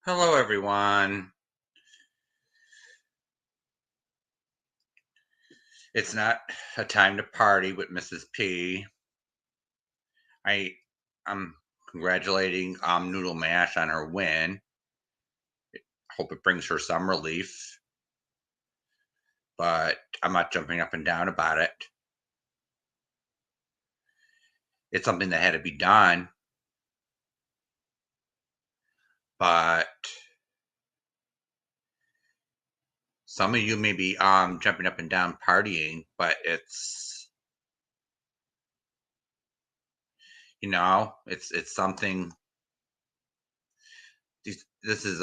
Hello, everyone. It's not a time to party with Mrs. P. I'm congratulating Noodle Mash on her win. Hope it brings her some relief, but I'm not jumping up and down about it. It's something that had to be done, but some of you may be jumping up and down partying, but it's something. This is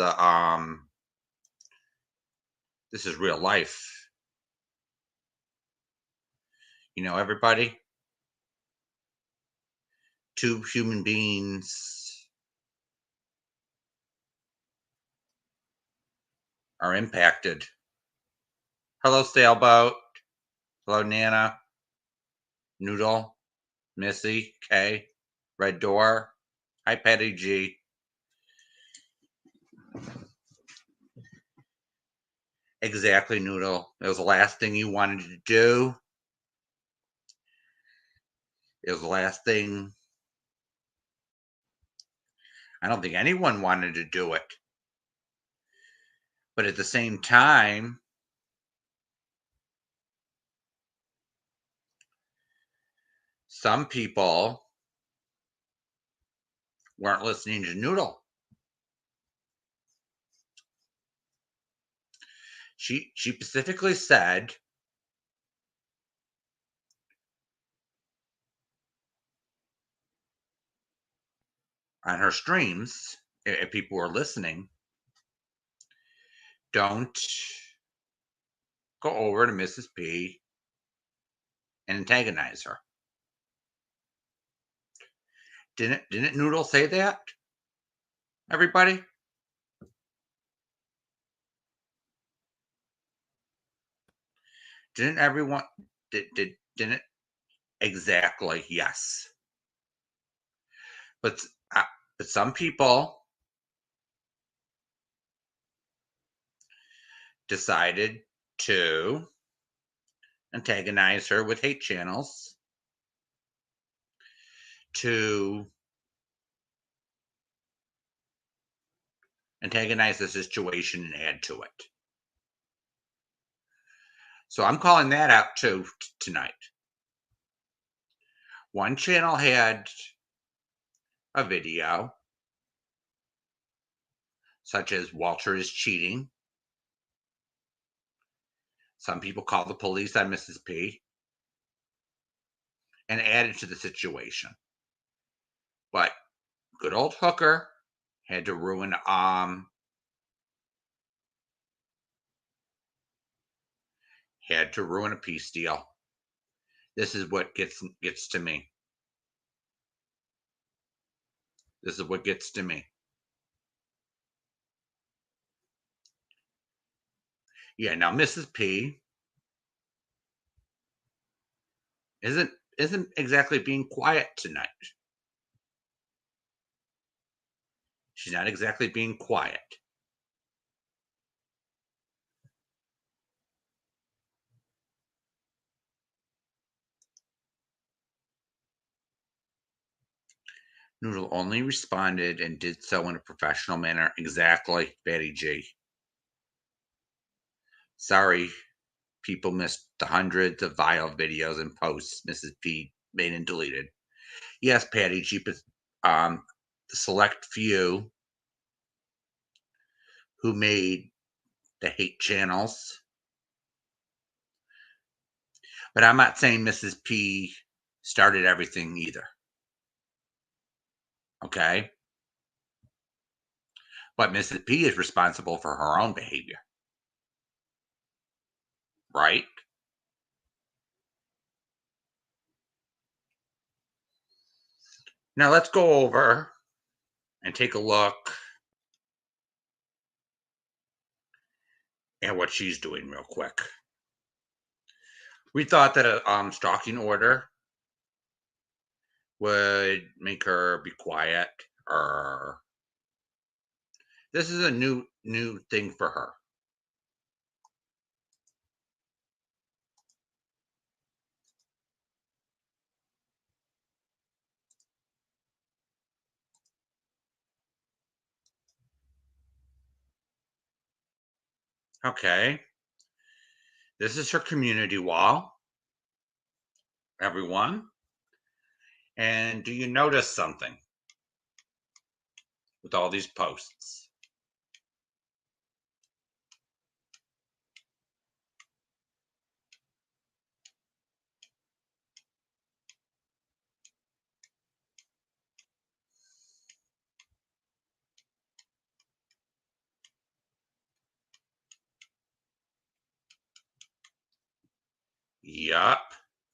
this is real life. Everybody, two human beings are impacted. Hello, Sailboat. Hello, Nana. Noodle. Missy. Kay. Red Door. Hi, Patty G. Exactly, Noodle. It was the last thing you wanted to do. It was the last thing. I don't think anyone wanted to do it. But at the same time, some people weren't listening to Noodle. She specifically said on her streams, if people were listening, don't go over to Mrs. P and antagonize her. Didn't Noodle say that? Everybody? Didn't everyone didn't exactly, yes. But but some people decided to antagonize her with hate channels to antagonize the situation and add to it. So I'm calling that out too tonight. One channel had a video such as Walter is cheating. Some people call the police on Mrs. P and added to the situation. But good old Hooker had to ruin a peace deal. This is what gets to me. This is what gets to me. Yeah, now Mrs. P isn't exactly being quiet tonight. She's not exactly being quiet. Noodle only responded and did so in a professional manner. Exactly, Betty G. Sorry, people missed the hundreds of vile videos and posts Mrs. P made and deleted. Yes, Patty G, but the select few who made the hate channels. But I'm not saying Mrs. P started everything either. Okay? But Mrs. P is responsible for her own behavior. Right? Now let's go over and take a look at what she's doing real quick. We thought that a stalking order would make her be quiet, or This is a new thing for her. Okay. This is her community wall, everyone. And do you notice something with all these posts? Yup.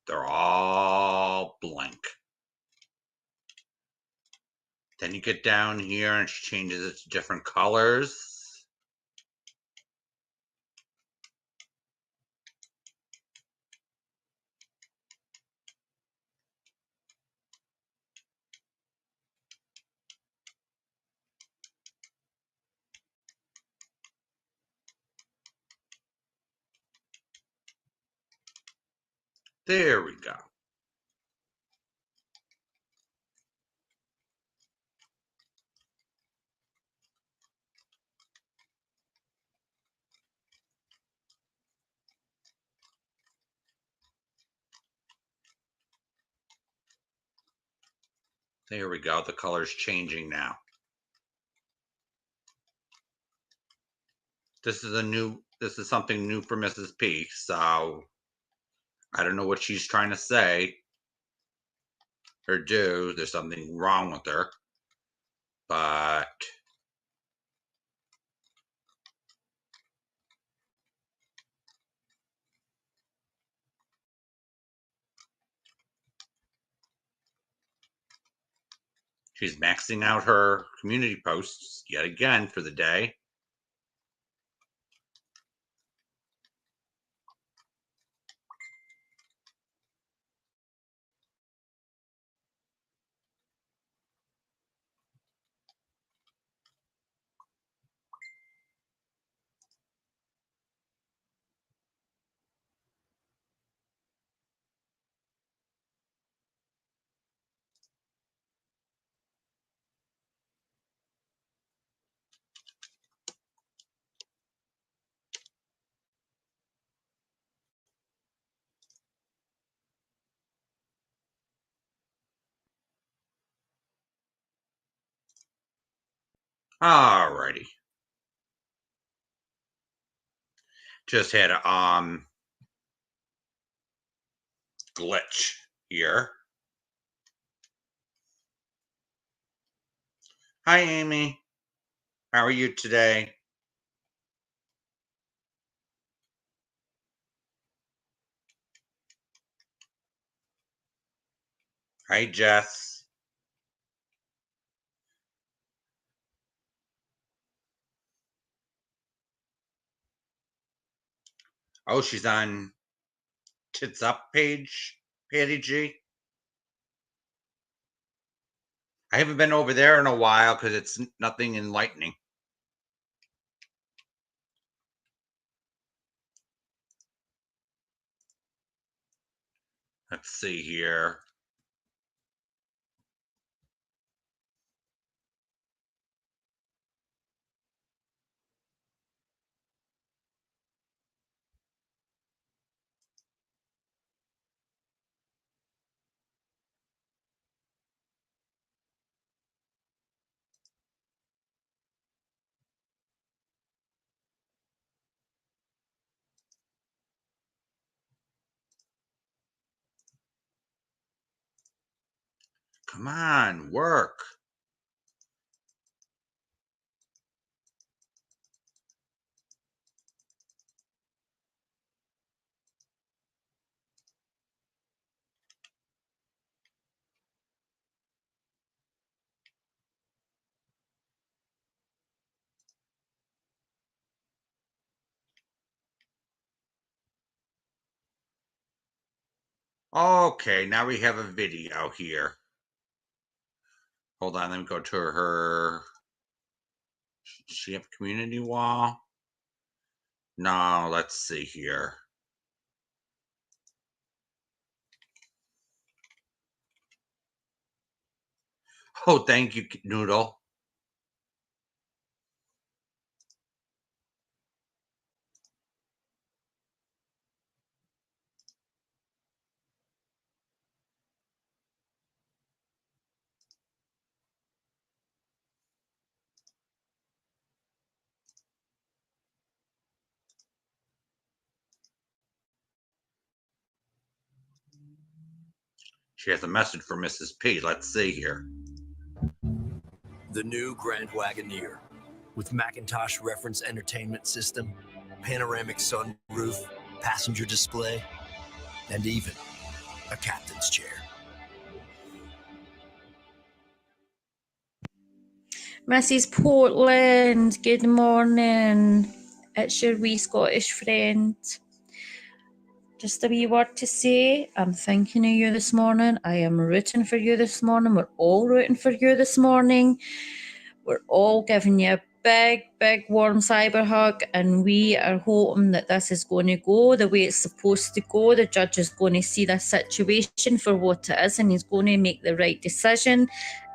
They're all blank. Then you get down here and she changes it to different colors. There we go. There we go. The color's changing now. This is something new for Mrs. P. So I don't know what she's trying to say or do. There's something wrong with her. But she's maxing out her community posts yet again for the day. Alrighty. Just had a glitch here. Hi Amy. How are you today? Hi Jess. Oh, she's on Tits Up page, Patty G. I haven't been over there in a while because it's nothing enlightening. Let's see here. Come on, work. Okay, now we have a video here. Hold on, let me go to her. she have a community wall? No, let's see here. Oh, thank you, Noodle. She has a message for Mrs. P. Let's see here. The new Grand Wagoneer with Macintosh reference entertainment system, panoramic sunroof, passenger display, and even a captain's chair. Mrs. Portland, good morning. It's your wee Scottish friend. Just a wee word to say, I'm thinking of you this morning. I am rooting for you this morning. We're all rooting for you this morning. We're all giving you a big, big warm cyber hug, and we are hoping that this is going to go the way it's supposed to go. The judge is going to see this situation for what it is, and he's going to make the right decision,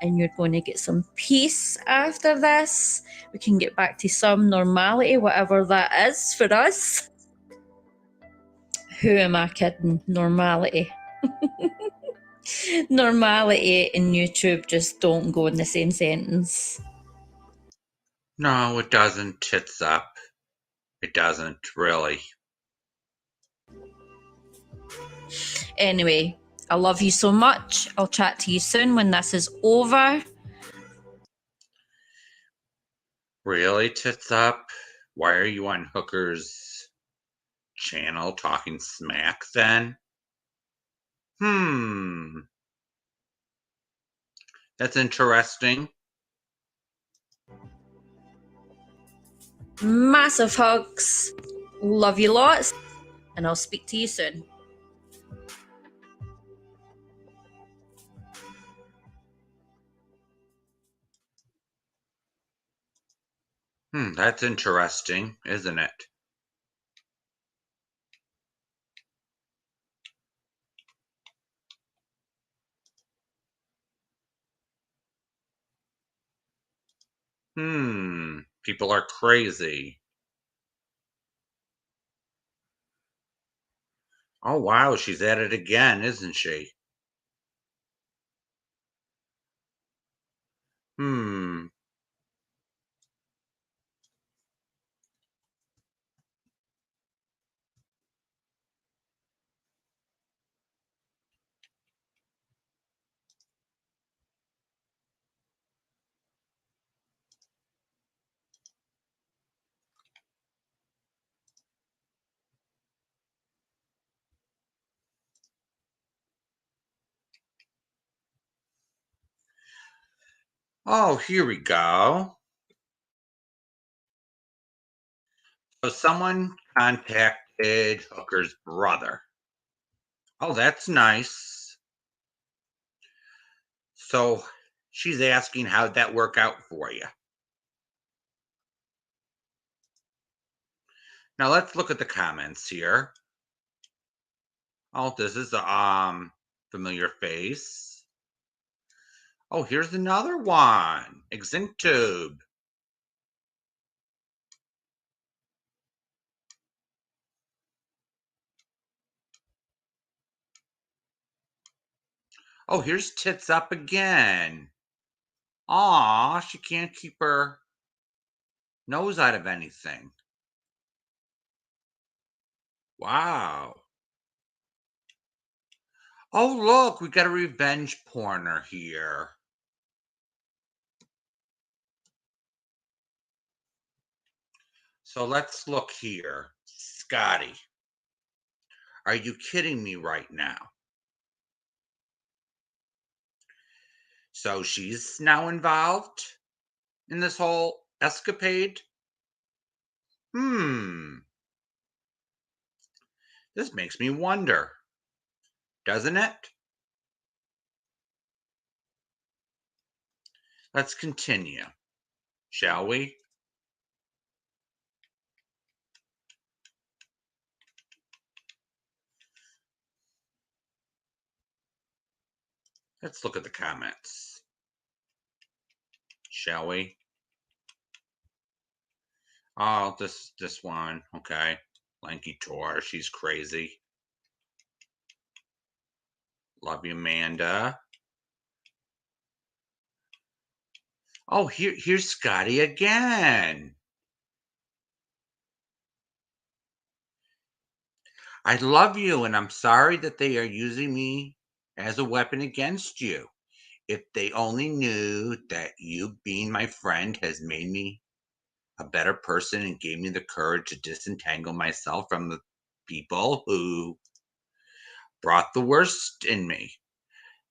and you're going to get some peace after this. We can get back to some normality, whatever that is for us. Who am I kidding? Normality. Normality and YouTube just don't go in the same sentence. No, it doesn't. Tits up. It doesn't, really. Anyway, I love you so much. I'll chat to you soon when this is over. Really, Tits up? Why are you on Hooker's channel talking smack then? That's interesting. Massive hugs. Love you lots. And I'll speak to you soon. That's interesting, isn't it? People are crazy. Oh, wow, she's at it again, isn't she? Oh, here we go. So someone contacted Hooker's brother. Oh, that's nice. So she's asking how'd that work out for you? Now let's look at the comments here. Oh, this is a familiar face. Oh, here's another one. Exinktube. Oh, here's Tits Up again. Aw, she can't keep her nose out of anything. Wow. Oh, look, we got a revenge porner here. So let's look here. Scotty, are you kidding me right now? So she's now involved in this whole escapade? This makes me wonder, doesn't it? Let's continue, shall we? Let's look at the comments, shall we? Oh, this one. Okay. Lanky Tor, she's crazy. Love you, Amanda. Oh, here's Scotty again. I love you, and I'm sorry that they are using me as a weapon against you. If they only knew that you being my friend has made me a better person and gave me the courage to disentangle myself from the people who brought the worst in me.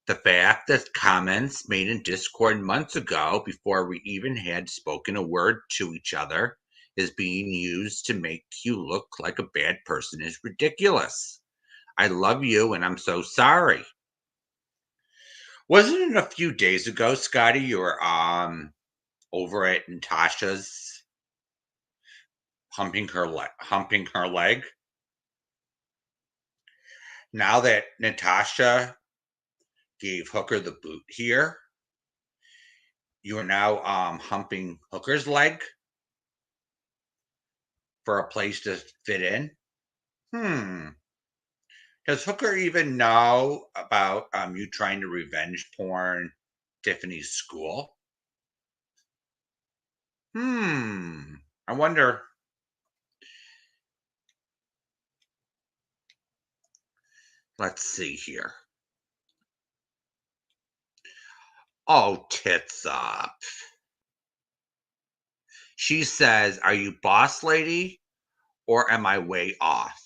The fact that comments made in Discord months ago, before we even had spoken a word to each other, is being used to make you look like a bad person is ridiculous. I love you and I'm so sorry. Wasn't it a few days ago, Scotty, you were over at Natasha's humping her leg? Now that Natasha gave Hooker the boot here, you are now humping Hooker's leg for a place to fit in. Does Hooker even know about you trying to revenge porn Tiffany's school? I wonder. Let's see here. Oh, tits up. She says, are you boss lady or am I way off?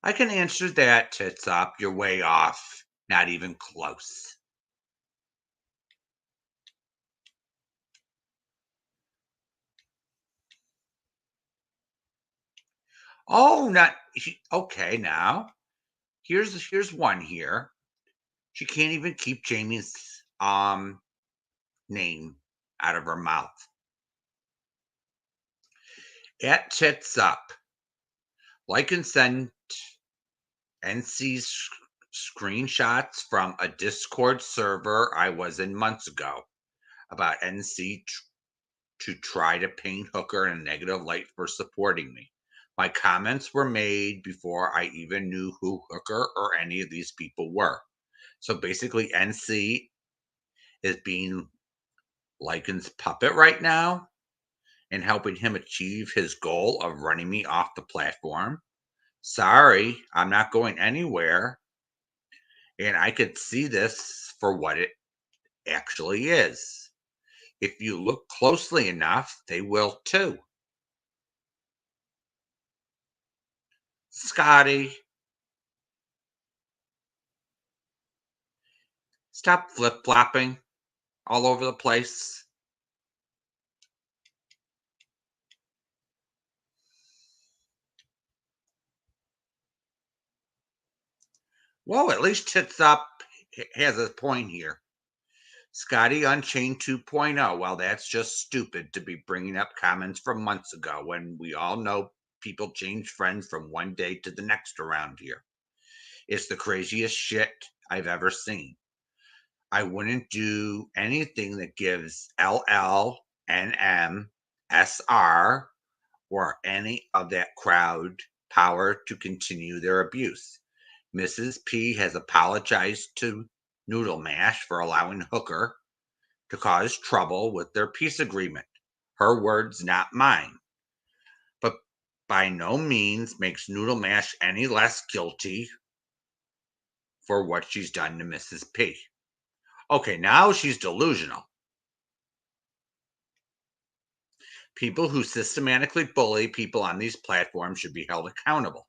I can answer that, tits up. You're way off. Not even close. Oh, not okay. Now, here's one here. She can't even keep Jamie's name out of her mouth. At tits up. Like and send NC's screenshots from a Discord server I was in months ago about NC to try to paint Hooker in a negative light for supporting me. My comments were made before I even knew who Hooker or any of these people were. So basically, NC is being Lycan's puppet right now and helping him achieve his goal of running me off the platform. Sorry, I'm not going anywhere. And I could see this for what it actually is. If you look closely enough, they will too. Scotty, stop flip-flopping all over the place. Whoa, at least Tits Up has a point here. Scotty Unchained 2.0. Well, that's just stupid to be bringing up comments from months ago when we all know people change friends from one day to the next around here. It's the craziest shit I've ever seen. I wouldn't do anything that gives LL, NM, SR, or any of that crowd power to continue their abuse. Mrs. P has apologized to Noodle Mash for allowing Hooker to cause trouble with their peace agreement. Her words, not mine. But by no means makes Noodle Mash any less guilty for what she's done to Mrs. P. Okay, now she's delusional. People who systematically bully people on these platforms should be held accountable,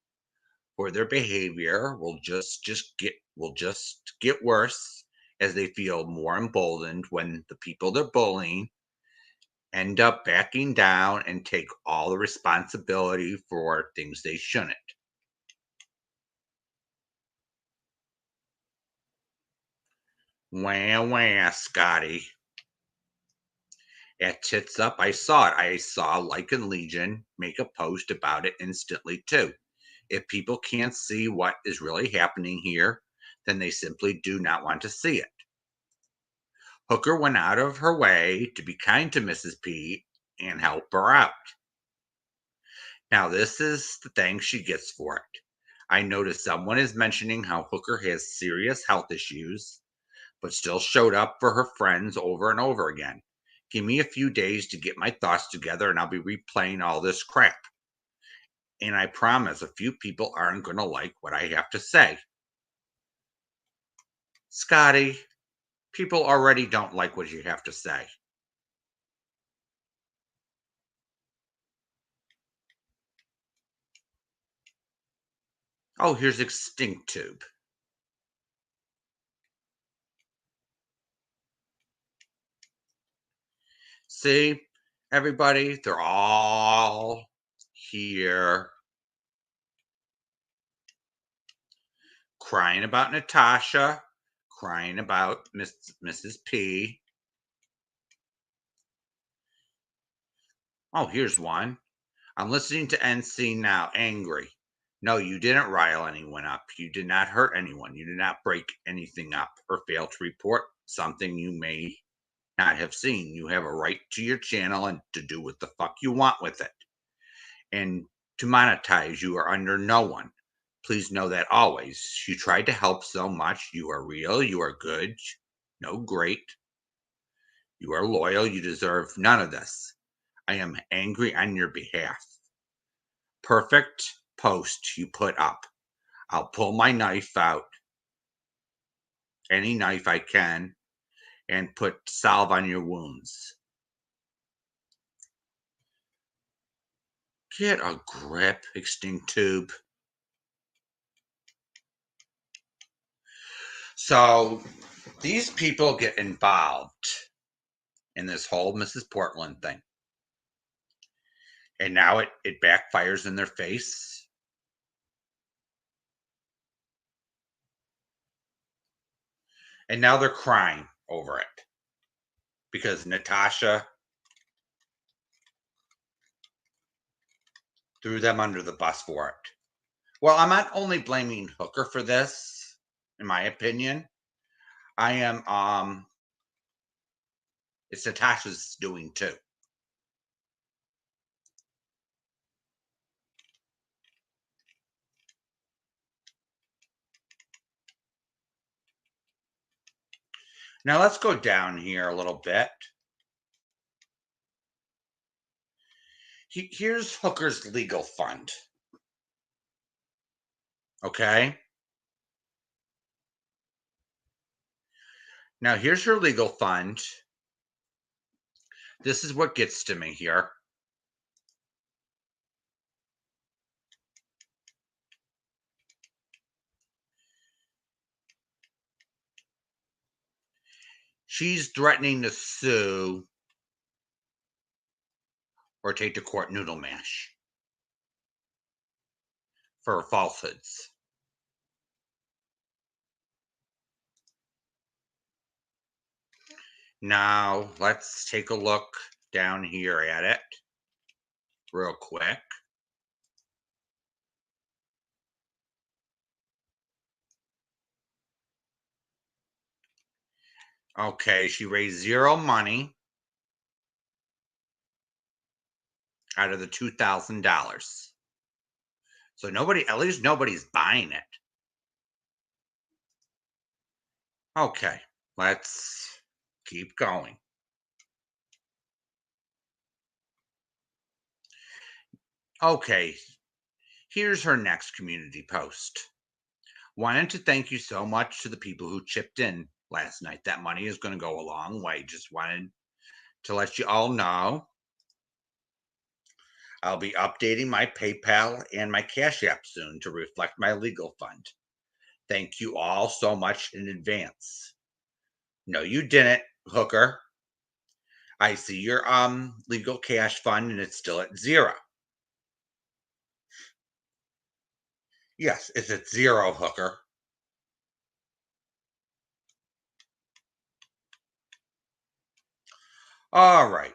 for their behavior will just get worse as they feel more emboldened when the people they're bullying end up backing down and take all the responsibility for things they shouldn't. Wah, wah, Scotty. At Tits Up, I saw it. I saw Lycan Legion make a post about it instantly, too. If people can't see what is really happening here, then they simply do not want to see it. Hooker went out of her way to be kind to Mrs. P and help her out. Now, this is the thing she gets for it. I noticed someone is mentioning how Hooker has serious health issues, but still showed up for her friends over and over again. Give me a few days to get my thoughts together and I'll be replaying all this crap. And I promise a few people aren't going to like what I have to say. Scotty, people already don't like what you have to say. Oh, here's Extinct Tube. See, everybody, they're all here crying about Natasha, crying about Mrs. P. Oh, here's one. I'm listening to NC now, angry. No, you didn't rile anyone up. You did not hurt anyone. You did not break anything up or fail to report something you may not have seen. You have a right to your channel and to do what the fuck you want with it. And to monetize, you are under no one. Please know that always. You tried to help so much. You are real. You are good. No, great. You are loyal. You deserve none of this. I am angry on your behalf. Perfect post you put up. I'll pull my knife out, any knife I can, and put salve on your wounds. Get a grip, Extinct Tube. So these people get involved in this whole Mrs. Portland thing. And now it backfires in their face. And now they're crying over it. Because Natasha threw them under the bus for it. Well, I'm not only blaming Hooker for this, in my opinion. I am it's Natasha's doing too. Now let's go down here a little bit. Here's Hooker's legal fund. Okay. Now here's her legal fund. This is what gets to me here. She's threatening to sue or take to court Noodle Mash for falsehoods. Now, let's take a look down here at it real quick. Okay, she raised zero money out of the $2,000. So at least nobody's buying it. Okay, let's keep going. Okay, here's her next community post. Wanted to thank you so much to the people who chipped in last night. That money is going to go a long way. Just wanted to let you all know. I'll be updating my PayPal and my Cash App soon to reflect my legal fund. Thank you all so much in advance. No, you didn't, Hooker. I see your legal cash fund and it's still at zero. Yes, it's at zero, Hooker. All right,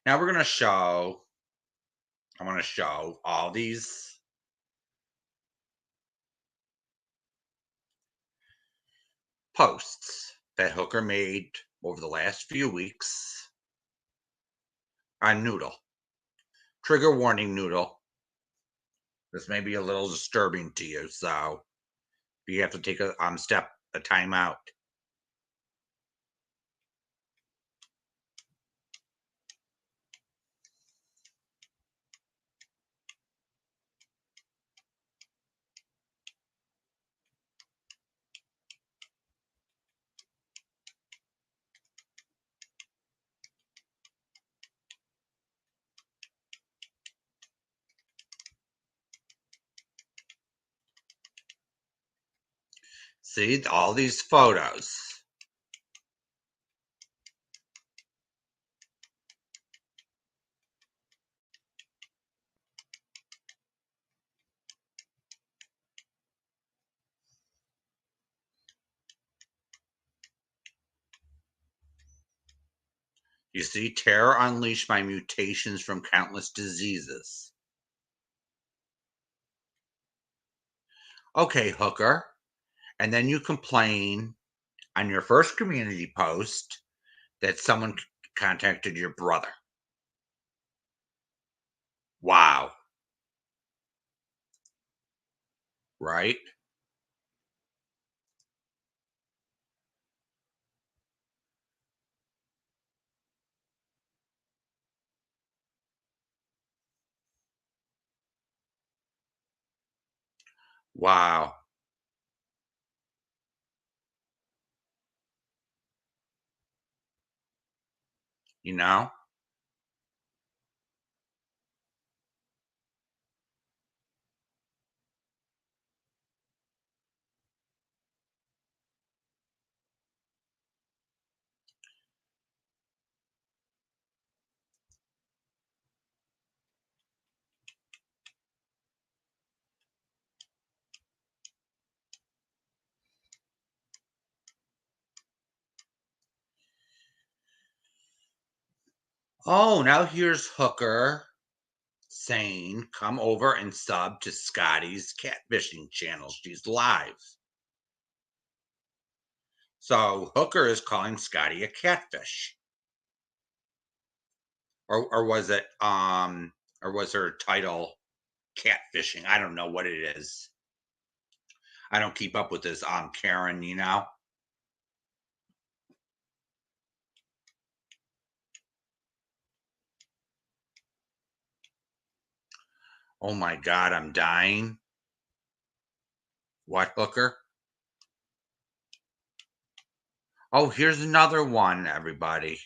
now we're going to show, I want to show all these posts that Hooker made over the last few weeks on Noodle. Trigger warning, Noodle. This may be a little disturbing to you, so you have to take a time out. See all these photos. You see, terror unleashed by mutations from countless diseases. Okay, Hooker. And then you complain on your first community post that someone contacted your brother. Wow. Right? Wow. You know? Oh, now here's Hooker saying, come over and sub to Scotty's catfishing channel. She's live. So Hooker is calling Scotty a catfish. Or was it or was her title catfishing? I don't know what it is. I don't keep up with this Karen, you know. Oh my god, I'm dying. What, Hooker? Oh, here's another one, everybody.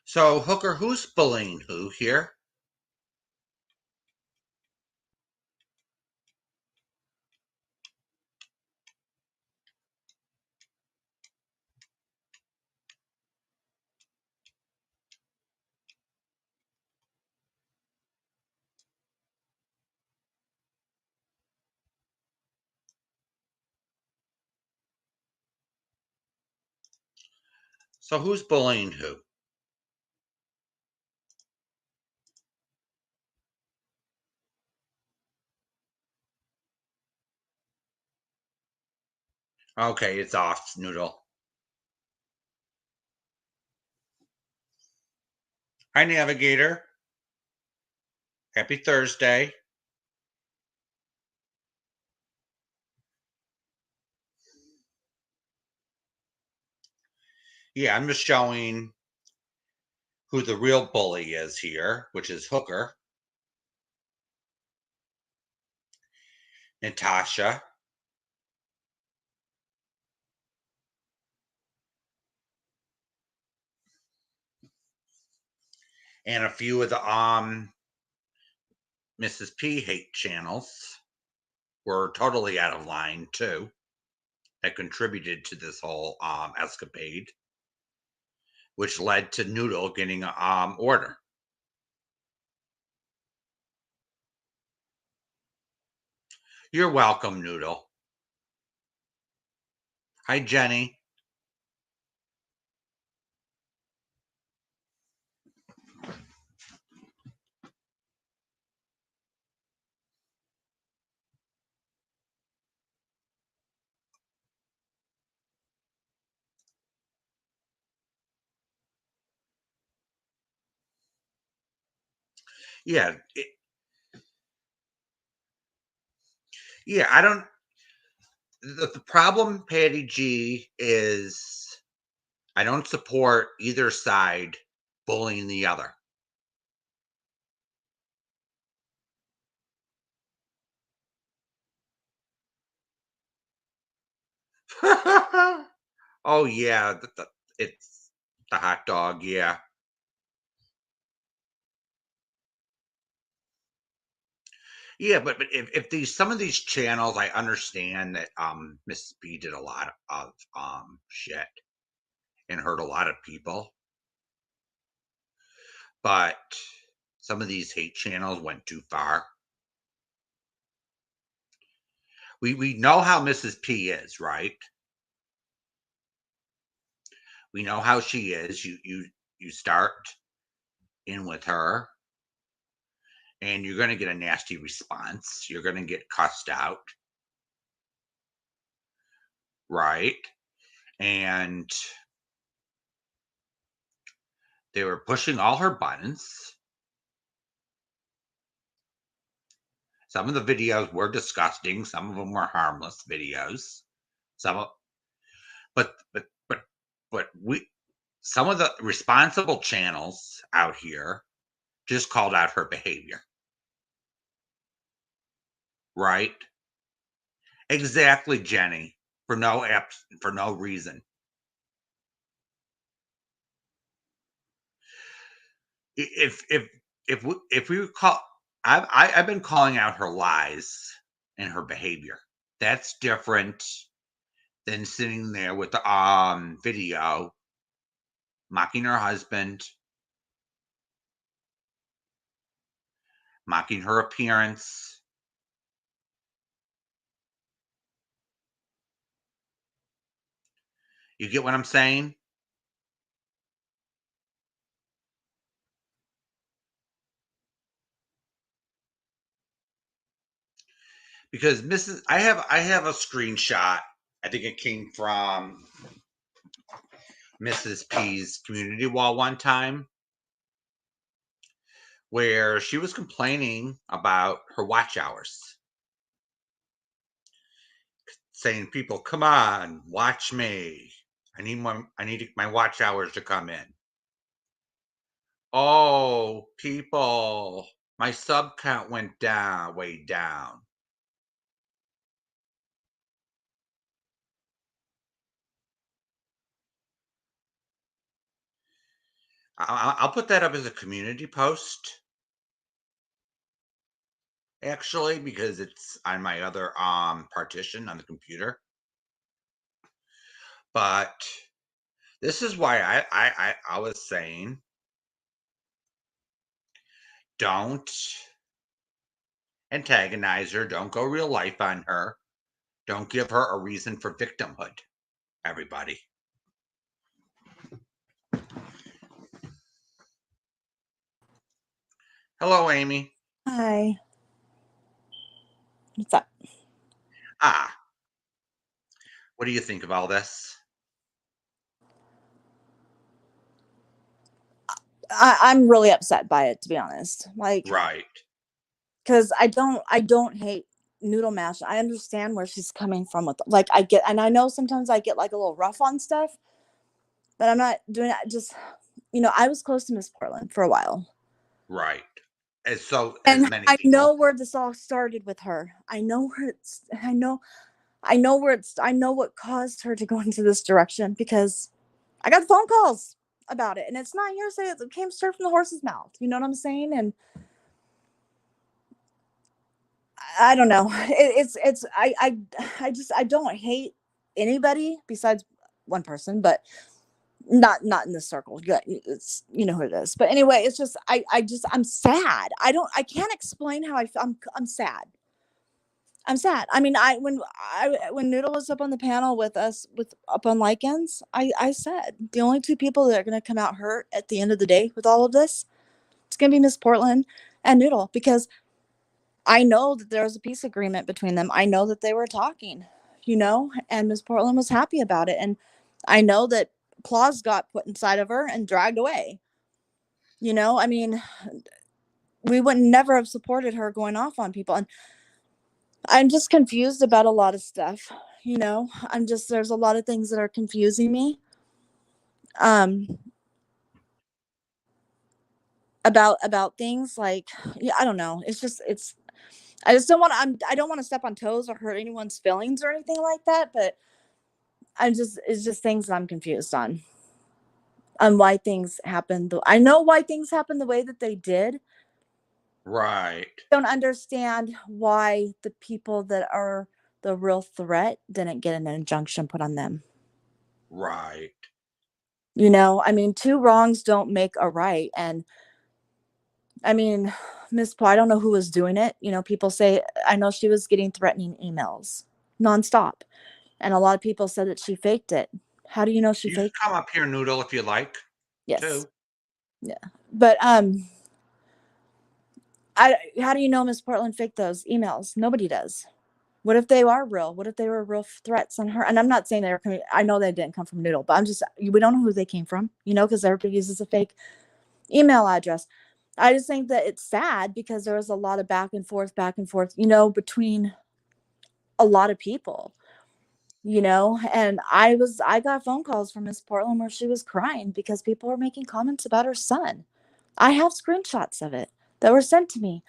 So, Hooker, who's bullying who here? So, who's bullying who? Okay, it's off, Noodle. Hi, Navigator. Happy Thursday. Yeah, I'm just showing who the real bully is here, which is Hooker. Natasha. And a few of the Mrs. P hate channels were totally out of line too. That contributed to this whole escapade, which led to Noodle getting an order. You're welcome, Noodle. Hi, Jenny. Yeah. Yeah, I don't. The problem, Patty G, is I don't support either side bullying the other. Oh, yeah. It's the hot dog. Yeah. Yeah, but if these some of these channels, I understand that Mrs. B did a lot of shit and hurt a lot of people, but some of these hate channels went too far. We know how Mrs. P is, right? We know how she is. You start in with her, and you're going to get a nasty response. You're going to get cussed out, right? And they were pushing all her buttons. Some of the videos were disgusting. Some of them were harmless videos. But some of the responsible channels out here just called out her behavior. Right? Exactly, Jenny. For no reason. If we call, I've been calling out her lies and her behavior. That's different than sitting there with the video mocking her husband, mocking her appearance. You get what I'm saying? Because I have a screenshot. I think it came from Mrs. P's community wall one time, where she was complaining about her watch hours, saying, "People, come on, watch me. I need my watch hours to come in." Oh, people, my sub count went down, way down. I'll put that up as a community post, actually, because it's on my other partition on the computer. But this is why I was saying, don't antagonize her, don't go real life on her, don't give her a reason for victimhood, everybody. Hello, Amy. Hi. What's up? What do you think of all this? I'm really upset by it, to be honest. Like, Right. because I don't hate Noodle Mash. I understand where she's coming from with, like, I get, and I know sometimes I get like a little rough on stuff, but I'm not doing it. Just, I was close to Miss Portland for a while. Right. as so And as many I people. know where this all started with her. I know what caused her to go into this direction, because I got phone calls about it, and it's not hearsay. It came straight from the horse's mouth. You know what I'm saying? And I don't know. I don't hate anybody besides one person, but not in this circle. It's, you know who it is. But anyway, it's just I'm sad. I can't explain how I feel. I'm sad. I'm sad. I mean, when Noodle was up on the panel with us up on Lycans, I said the only two people that are going to come out hurt at the end of the day with all of this, it's going to be Miss Portland and Noodle, because I know that there was a peace agreement between them. I know that they were talking, and Miss Portland was happy about it. And I know that claws got put inside of her and dragged away. I mean, we would never have supported her going off on people. And I'm just confused about a lot of stuff. There's a lot of things that are confusing me. About things like, yeah, I don't know. I just don't want to, I don't want to step on toes or hurt anyone's feelings or anything like that, but it's just things that I'm confused on why things happened. I know why things happened the way that they did. Right. Don't understand why the people that are the real threat didn't get an injunction put on them. Right. I mean, two wrongs don't make a right. And I mean, Miss Paul, I don't know who was doing it. People say, I know she was getting threatening emails nonstop. And a lot of people said that she faked it. How do you know she You can faked come up here, Noodle, if you like. Yes. Too. Yeah. But how do you know Miss Portland faked those emails? Nobody does. What if they are real? What if they were real threats on her? And I'm not saying they were coming, I know they didn't come from Noodle, but we don't know who they came from, because everybody uses a fake email address. I just think that it's sad because there was a lot of back and forth, between a lot of people, and I got phone calls from Miss Portland where she was crying because people were making comments about her son. I have screenshots of it that were sent to me.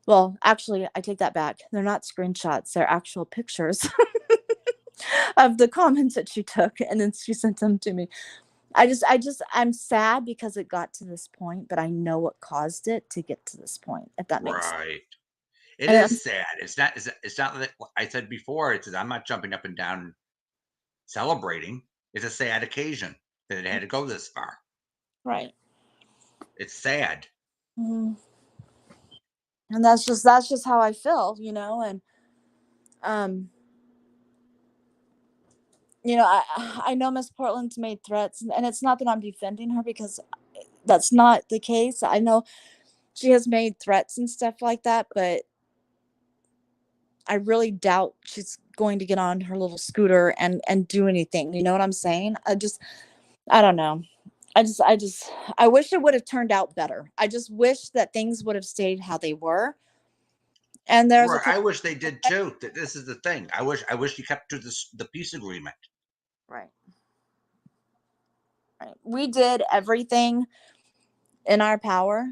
Well, actually, I take that back. They're not screenshots. They're actual pictures of the comments that she took, and then she sent them to me. I'm sad because it got to this point, but I know what caused it to get to this point, if that makes sense. Right. It And is sad. It's not that I said before. I'm not jumping up and down celebrating. It's a sad occasion that it had to go this far. right. It's sad. Mm-hmm. And that's just how I feel, and I know Miss Portland's made threats, and it's not that I'm defending her, because that's not the case. I know she has made threats and stuff like that, but I really doubt she's going to get on her little scooter and do anything. You know what I'm saying? I don't know. I wish it would have turned out better. I just wish that things would have stayed how they were. And there's Right. I wish they did too. This is the thing. I wish you kept to the peace agreement. Right. Right. We did everything in our power.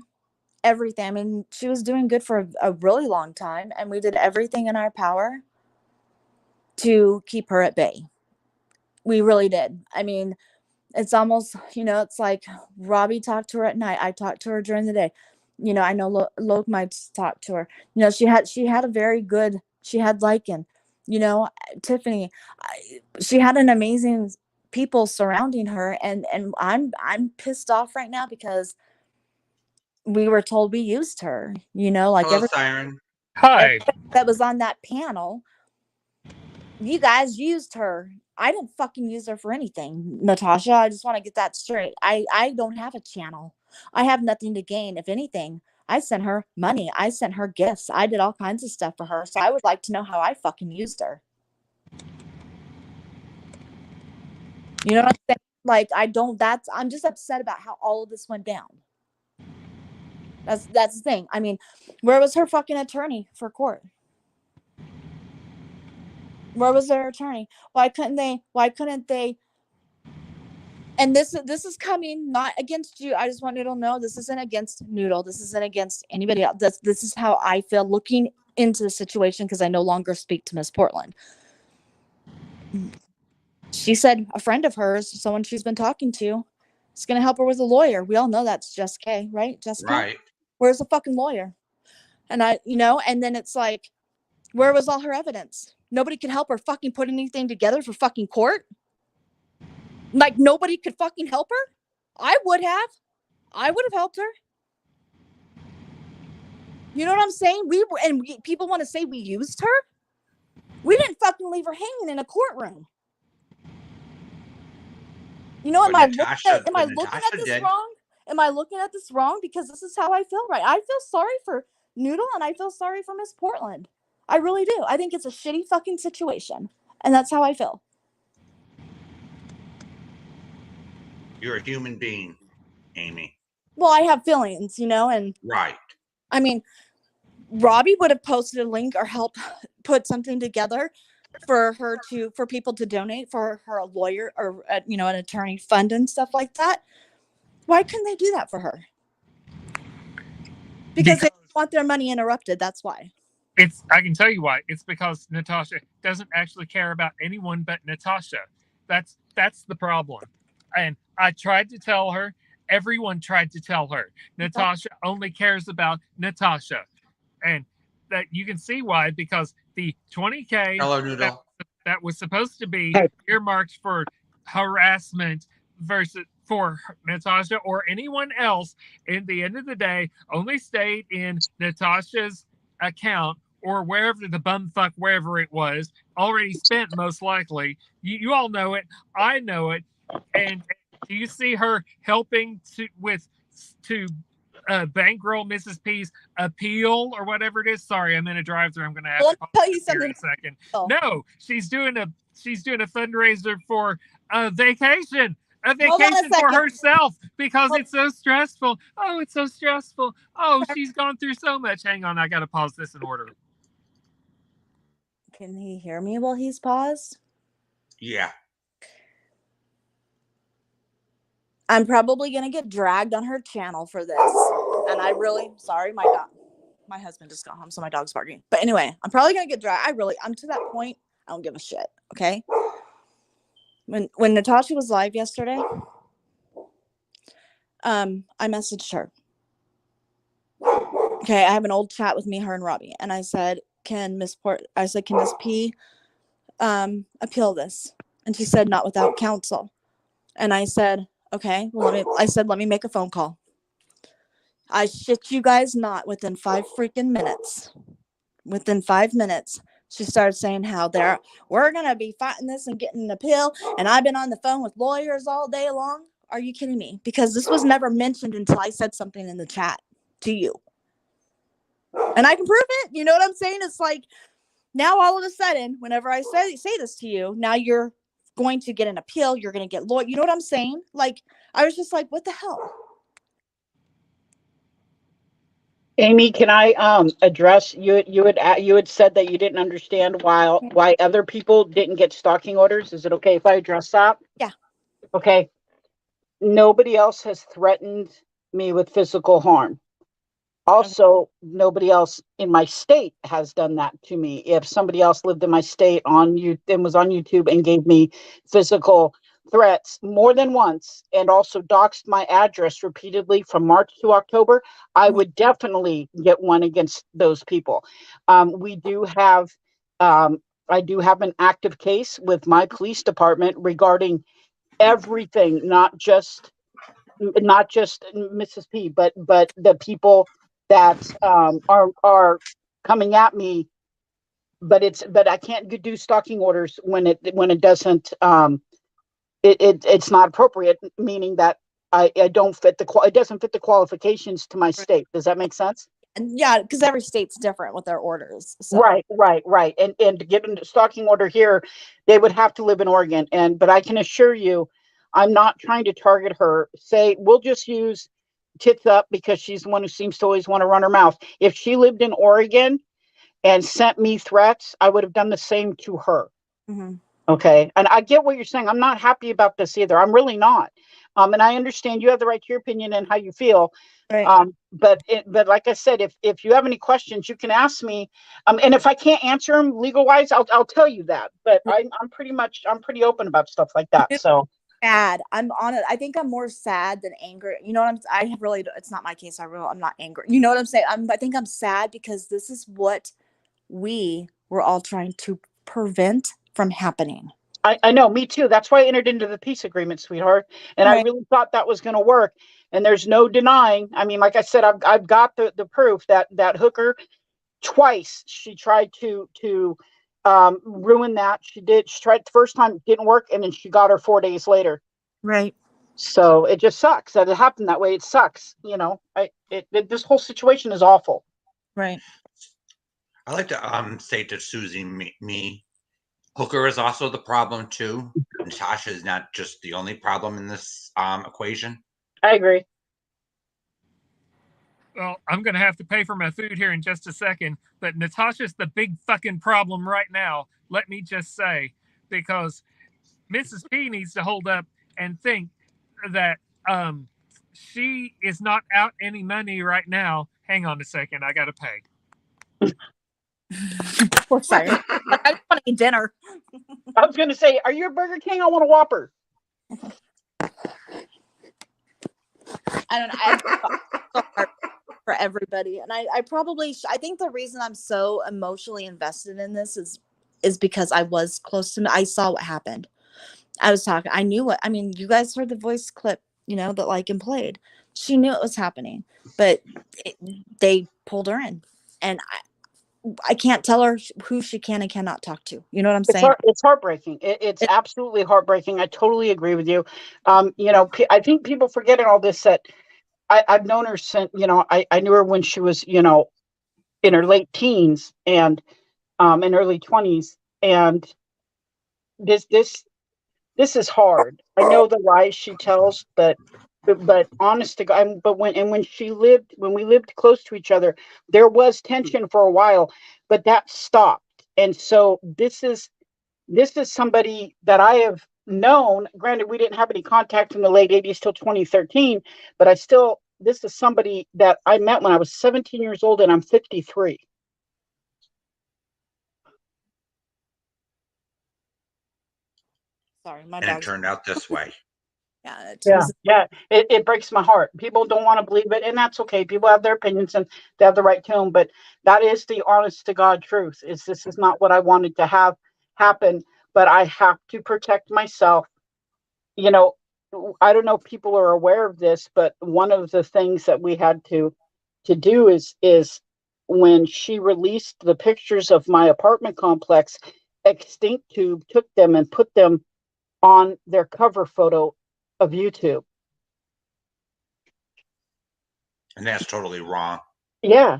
Everything. I mean, she was doing good for a really long time, and we did everything in our power to keep her at bay. We really did. I mean, it's almost, it's like Robbie talked to her at night. I talked to her during the day. I know Loke might talk to her. She had a very good, she had Lycan, Tiffany, she had an amazing people surrounding her. And I'm pissed off right now because we were told we used her, like Hello, Siren. Hi. that was on that panel. You guys used her. I didn't fucking use her for anything, Natasha. I just want to get that straight. I don't have a channel. I have nothing to gain. If anything, I sent her money. I sent her gifts. I did all kinds of stuff for her. So I would like to know how I fucking used her. You know what I'm saying? Like, I'm just upset about how all of this went down. That's the thing. I mean, where was her fucking attorney for court? Where was their attorney? Why couldn't they And this is coming not against you. I just want Noodle to know this isn't against Noodle. This isn't against anybody else. This is how I feel looking into the situation, because I no longer speak to Miss Portland. She said a friend of hers, someone she's been talking to, is going to help her with a lawyer. We all know that's Jess K, right? Jessica? Right. Where's the fucking lawyer? And and then it's like, where was all her evidence? Nobody could help her fucking put anything together for fucking court. Like, nobody could fucking help her? I would have helped her. You know what I'm saying? People want to say we used her. We didn't fucking leave her hanging in a courtroom. You know, am I looking at this wrong? Am I looking at this wrong? Because this is how I feel, right? I feel sorry for Noodle, and I feel sorry for Miss Portland. I really do. I think it's a shitty fucking situation, and that's how I feel. You're a human being, Amy. Well, I have feelings, and right. I mean, Robbie would have posted a link or helped put something together for people to donate for her, a lawyer or an attorney fund and stuff like that. Why couldn't they do that for her? Because they want their money interrupted. That's why. I can tell you why. It's because Natasha doesn't actually care about anyone but Natasha. That's the problem. And I tried to tell her. Everyone tried to tell her. Natasha only cares about Natasha. And that you can see why, because the $20K that was supposed to be earmarked for harassment versus for Natasha or anyone else, in the end of the day, only stayed in Natasha's account or wherever the bumfuck, wherever it was, already spent most likely. You all know it. I know it. And do you see her helping to bankroll Mrs. P's appeal or whatever it is? Sorry, I'm in a drive-through. I'm going to have to tell you something in a second. Oh. No, she's doing a fundraiser for a vacation. A vacation for herself because it's so stressful. Oh, it's so stressful. Oh, she's gone through so much. Hang on, I got to pause this in order. Can he hear me while he's paused? Yeah. I'm probably going to get dragged on her channel for this. And sorry, my husband just got home, so my dog's barking. But anyway, I'm probably going to get dragged. I'm to that point. I don't give a shit. Okay. When Natasha was live yesterday, I messaged her. Okay. I have an old chat with me, her and Robbie. And I said, can Miss P appeal this? And she said, not without counsel. And I said, okay, well, let me make a phone call. I shit you guys not, within 5 freaking minutes. Within 5 minutes, she started saying how we're going to be fighting this and getting an appeal. And I've been on the phone with lawyers all day long. Are you kidding me? Because this was never mentioned until I said something in the chat to you. And I can prove it. You know what I'm saying? It's like, now all of a sudden, whenever I say this to you, now you're going to get an appeal. You're going to get lawyer. You know what I'm saying? Like, I was just like, what the hell? Amy, can I address you? You had said that you didn't understand why other people didn't get stalking orders. Is it okay if I address that? Yeah. Okay. Nobody else has threatened me with physical harm. Also, nobody else in my state has done that to me. If somebody else lived in my state and was on YouTube and gave me physical threats more than once and also doxed my address repeatedly from March to October, I would definitely get one against those people. I do have an active case with my police department regarding everything, not just Mrs. P, but the people that are coming at me. But I can't do stalking orders when it doesn't it's not appropriate, meaning that I don't fit it doesn't fit the qualifications to my state. Does that make sense? And yeah, because every state's different with their orders. So. Right. And to get a stalking order here, they would have to live in Oregon. But I can assure you, I'm not trying to target her. We'll just use Tits Up because she's the one who seems to always want to run her mouth. If she lived in Oregon and sent me threats, I would have done the same to her. Mm-hmm. Okay. And I get what you're saying. I'm not happy about this either. I'm really not. And I understand you have the right to your opinion and how you feel. Right. But like I said, if you have any questions, you can ask me. And if I can't answer them legal wise, I'll tell you that. But I'm pretty open about stuff like that. So sad. I'm on it. I think I'm more sad than angry. You know what I really, it's not my case. I'm not angry. You know what I'm saying? I think I'm sad because this is what we were all trying to prevent from happening. I know, me too. That's why I entered into the peace agreement, sweetheart. And I really thought that was going to work. And there's no denying. I mean, like I said, I've got the proof that hooker twice she tried to ruin that. She tried the first time, it didn't work, and then she got her 4 days later. Right. So it just sucks that it happened that way. It sucks. You know, this whole situation is awful. Right. I like to say to Susie, me, Hooker is also the problem too. Natasha is not just the only problem in this equation. I agree. Well, I'm going to have to pay for my food here in just a second, but Natasha's the big fucking problem right now. Let me just say, because Mrs. P needs to hold up and think that she is not out any money right now. Hang on a second. I got to pay. Poor Siren. I want to eat dinner. I was going to say, are you a Burger King? I want a Whopper. I don't know. For everybody, and I think the reason I'm so emotionally invested in this is because I was close to me. I saw what happened. I was talking. I knew what. I mean, you guys heard the voice clip, you know, that like and played. She knew it was happening, but they pulled her in, and I can't tell her who she can and cannot talk to. You know what I'm saying? It's heartbreaking. It's absolutely heartbreaking. I totally agree with you. You know, I think people forget in all this that I've known her since, you know, I knew her when she was, you know, in her late teens and in early 20s. And this is hard. I know the lies she tells, but honest to God, when we lived close to each other, there was tension for a while, but that stopped. And so this is somebody that I have known. Granted, we didn't have any contact in the late 80s till 2013, but this is somebody that I met when I was 17 years old and I'm 53. Sorry, my and dog. It turned out this way. Yeah. It breaks my heart. People don't want to believe it, and that's okay. People have their opinions and they have the right to them, but that is the honest to God truth. This is not what I wanted to have happen, but I have to protect myself. You know, I don't know if people are aware of this, but one of the things that we had to do is when she released the pictures of my apartment complex, Extinct Tube took them and put them on their cover photo of YouTube. And that's totally wrong. Yeah.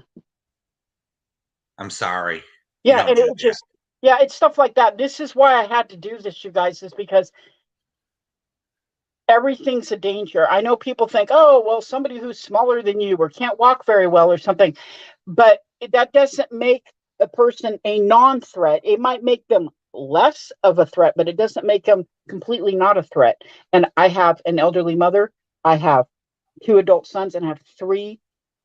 I'm sorry. Yeah, and it just, it's stuff like that. This is why I had to do this, you guys, is because everything's a danger. I know people think, oh, well, somebody who's smaller than you or can't walk very well or something, but that doesn't make a person a non-threat. It might make them less of a threat, but it doesn't make them completely not a threat. And I have an elderly mother. I have 2 adult sons and I have 3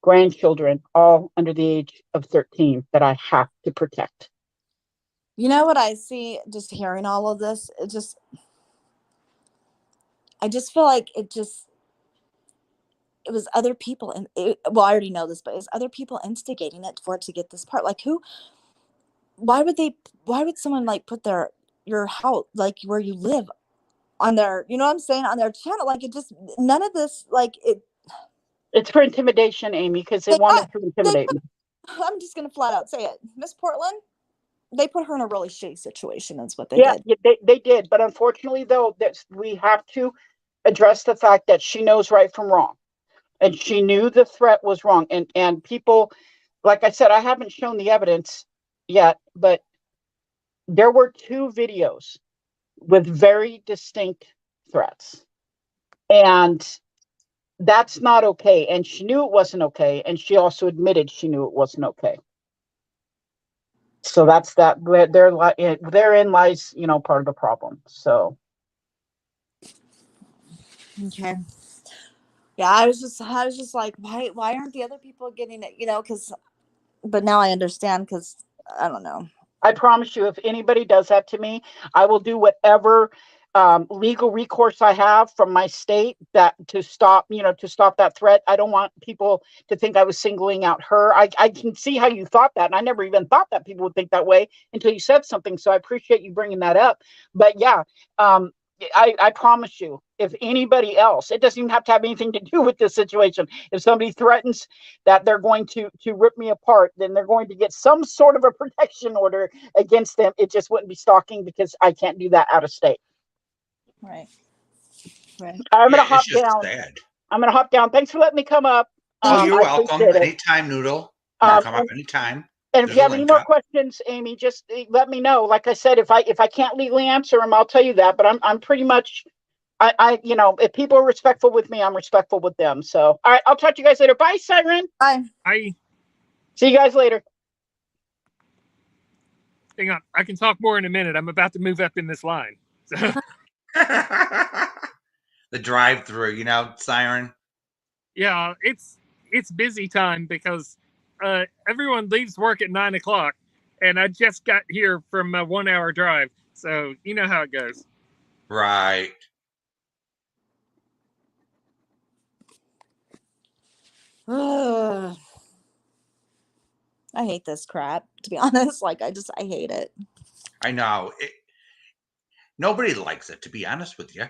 grandchildren, all under the age of 13, that I have to protect. You know what I see just hearing all of this? I just feel like it was other people, and well, I already know this, but it's other people instigating it for it to get this part. Like why would someone like put your house, like where you live, on their, you know what I'm saying, on their channel? Like, it just, none of this, like, it's for intimidation, Amy, because they wanted to intimidate me. I'm just gonna flat out say it. Miss Portland, they put her in a really shitty situation. That's what they did. Yeah, they did. But unfortunately, though, we have to address the fact that she knows right from wrong. And she knew the threat was wrong. And people, like I said, I haven't shown the evidence yet, but there were 2 videos with very distinct threats. And that's not okay. And she knew it wasn't okay. And she also admitted she knew it wasn't okay. So that's that. Therein lies, part of the problem. So. Okay. Yeah, I was just like, why aren't the other people getting it? But now I understand, because I don't know. I promise you, if anybody does that to me, I will do whatever legal recourse I have from my state to stop that threat. I don't want people to think I was singling out her. I can see how you thought that, and I never even thought that people would think that way until you said something. So I appreciate you bringing that up. But yeah, I promise you, if anybody else, it doesn't even have to have anything to do with this situation. If somebody threatens that they're going to rip me apart, then they're going to get some sort of a protection order against them. It just wouldn't be stalking, because I can't do that out of state. Right. I'm going to hop It's just down. sad. I'm going to hop down. Thanks for letting me come up. Oh, you're I welcome. appreciate it. Anytime, Noodle. You can come up anytime. And if you have any more questions, Amy, just let me know. Like I said, if I can't legally answer them, I'll tell you that. But I'm pretty much, if people are respectful with me, I'm respectful with them. So, all right, I'll talk to you guys later. Bye, Siren. Bye. Bye. See you guys later. Hang on, I can talk more in a minute. I'm about to move up in this line. So. The drive-through, Siren. Yeah, it's busy time because everyone leaves work at 9 o'clock, and I just got here from a 1 hour drive. So you know how it goes. Right. I hate this crap, to be honest. Like, I hate it. I know. Nobody likes it, to be honest with you.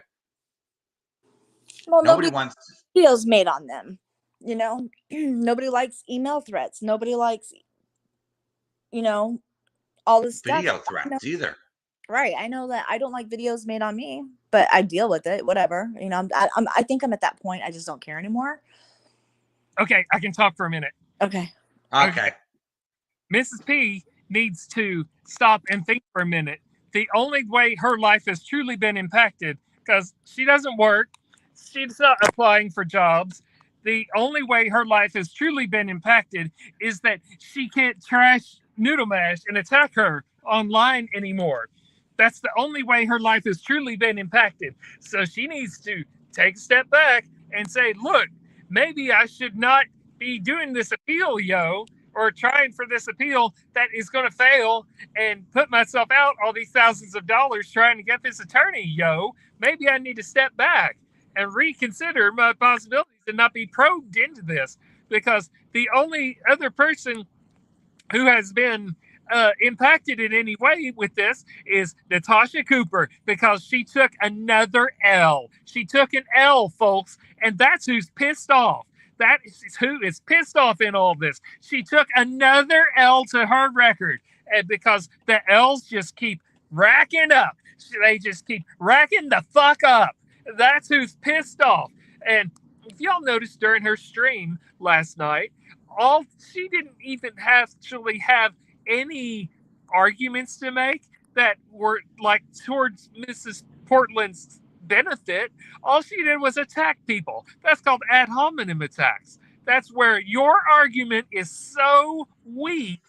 Well, nobody wants videos made on them. Nobody likes email threats. Nobody likes, all this video stuff. threats either. Right. I know that I don't like videos made on me, but I deal with it. Whatever. I think I'm at that point. I just don't care anymore. Okay, I can talk for a minute. Okay. Mrs. P needs to stop and think for a minute. The only way her life has truly been impacted, because she doesn't work, she's not applying for jobs. The only way her life has truly been impacted is that she can't trash Noodle Mash and attack her online anymore. That's the only way her life has truly been impacted. So she needs to take a step back and say, look, maybe I should not be doing this appeal, or trying for this appeal that is going to fail, and put myself out all these thousands of dollars trying to get this attorney, Maybe I need to step back and reconsider my possibilities and not be probed into this, because the only other person who has been impacted in any way with this is Natasha Cooper, because she took another L. She took an L, folks, and that's who's pissed off. That is who is pissed off in all this. She took another L to her record, and because the L's just keep racking up. They just keep racking the fuck up. That's who's pissed off. And if y'all noticed during her stream last night, she didn't even actually have any arguments to make that were like towards Mrs. Portland's benefit. All she did was attack people. That's called ad hominem attacks. That's where your argument is so weak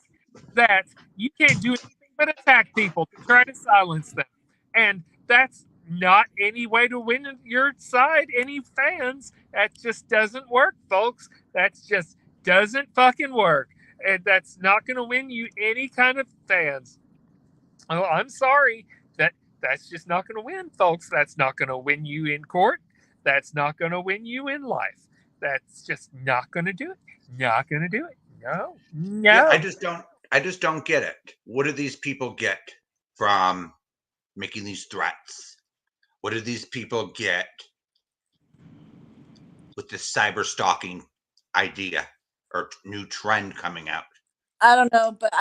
that you can't do anything but attack people to try to silence them. And that's not any way to win your side, any fans. That just doesn't work, folks. That's just doesn't fucking work. And that's not going to win you any kind of fans. Oh, I'm sorry. That's just not going to win, folks. That's not going to win you in court. That's not going to win you in life. That's just not going to do it. Not going to do it. No. Yeah, I just don't get it. What do these people get from making these threats? What do these people get with this cyber stalking idea or new trend coming out? I don't know, but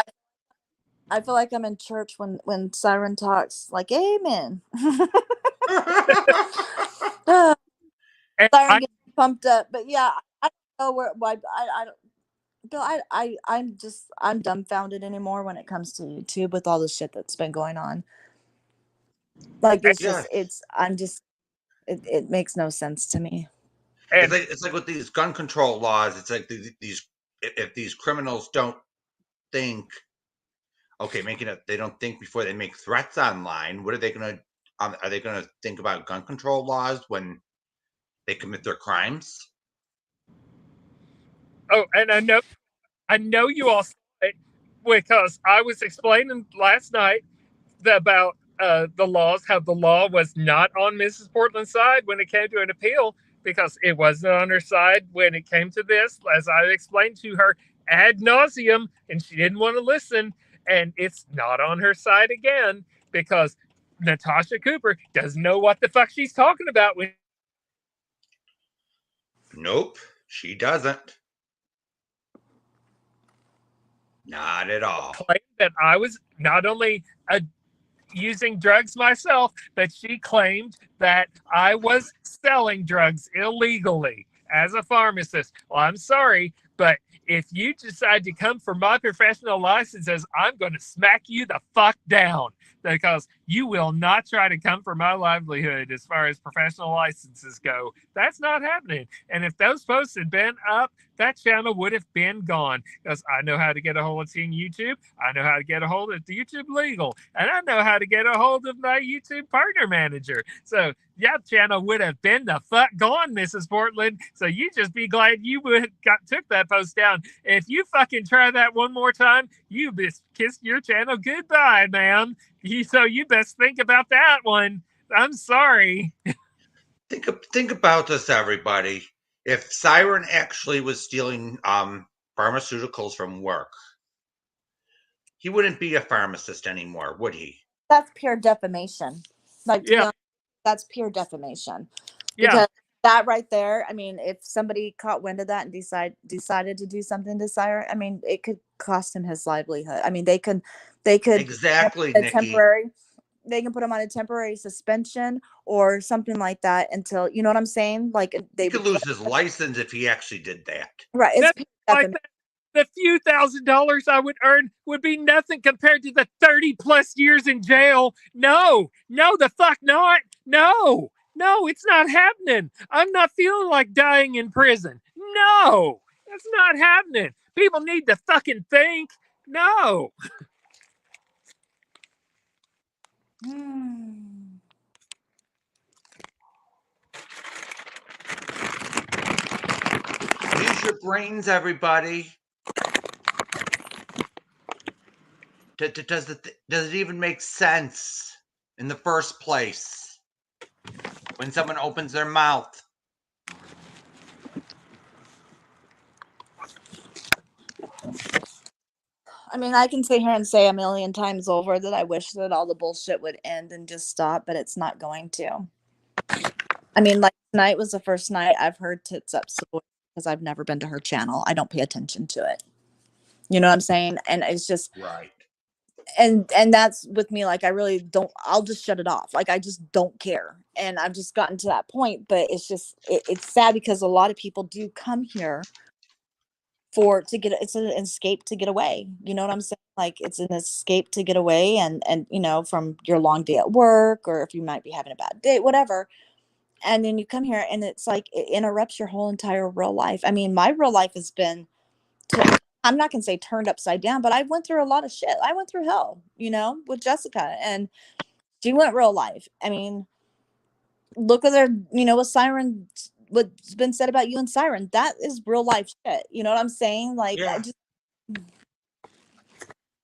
I feel like I'm in church when Siren talks, like, amen. Siren gets pumped up, but yeah, I don't know why I don't. Bill, I'm dumbfounded anymore when it comes to YouTube with all the shit that's been going on. Like, it makes no sense to me. It's like with these gun control laws. It's like if these criminals don't think Okay, they don't think before they make threats online. What are they going to? Are they going to think about gun control laws when they commit their crimes? Oh, and I know you all saw it because I was explaining last night about the laws, how the law was not on Mrs. Portland's side when it came to an appeal because it wasn't on her side when it came to this, as I explained to her ad nauseum, and she didn't want to listen. And it's not on her side again because Natasha Cooper doesn't know what the fuck she's talking about when. Nope, she doesn't. Not at all. Claimed that I was not only using drugs myself, but she claimed that I was selling drugs illegally as a pharmacist. Well, I'm sorry, but if you decide to come for my professional licenses, I'm going to smack you the fuck down because you will not try to come for my livelihood as far as professional licenses go. That's not happening. And if those posts had been up, that channel would have been gone because I know how to get a hold of Team YouTube. I know how to get a hold of YouTube Legal. And I know how to get a hold of my YouTube partner manager. So that channel would have been the fuck gone, Mrs. Portland. So you just be glad you took that post down. If you fucking try that one more time, you best kiss your channel goodbye, ma'am. So you best think about that one. I'm sorry. Think about this, everybody. If Siren actually was stealing pharmaceuticals from work, he wouldn't be a pharmacist anymore, would he? That's pure defamation. Like, to be Yeah. honest, that's pure defamation. Yeah. Because that right there, I mean, if somebody caught wind of that and decided to do something to Siren, I mean, it could cost him his livelihood. I mean, they could Exactly, Nikki. They can put him on a temporary suspension or something like that until, you know what I'm saying? Like, He could lose his license if he actually did that. Right. It's That's like that. The few $1,000s I would earn would be nothing compared to the 30+ years in jail. No, the fuck not. No, it's not happening. I'm not feeling like dying in prison. No, that's not happening. People need to fucking think. No. Use your brains, everybody. Does it even make sense in the first place when someone opens their mouth? I mean, I can sit here and say a million times over that I wish that all the bullshit would end and just stop, but it's not going to. I mean, like, tonight was the first night I've heard Tits Up because I've never been to her channel. I don't pay attention to it. You know what I'm saying? And it's just right. And that's with me. Like, I really don't. I'll just shut it off. Like, I just don't care. And I've just gotten to that point. But it's just it's sad because a lot of people do come here it's an escape to get away. You know what I'm saying? Like, it's an escape to get away and you know, from your long day at work, or if you might be having a bad day, whatever. And then you come here and it's like it interrupts your whole entire real life. I mean, my real life has been I'm not gonna say turned upside down, but I went through a lot of shit. I went through hell, you know, with Jessica, and she went real life. I mean, look at her, you know, with Siren, what's been said about you and Siren, that is real life shit. You know what I'm saying? Like, yeah.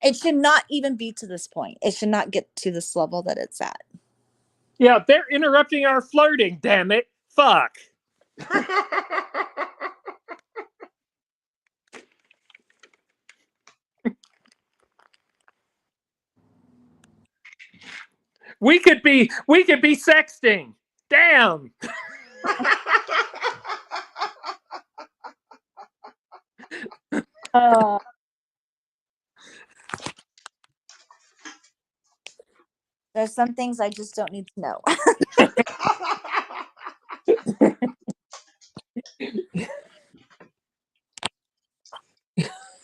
It should not even be to this point. It should not get to this level that it's at. Yeah, they're interrupting our flirting, damn it. Fuck. We could be sexting. Damn. There's some things I just don't need to know.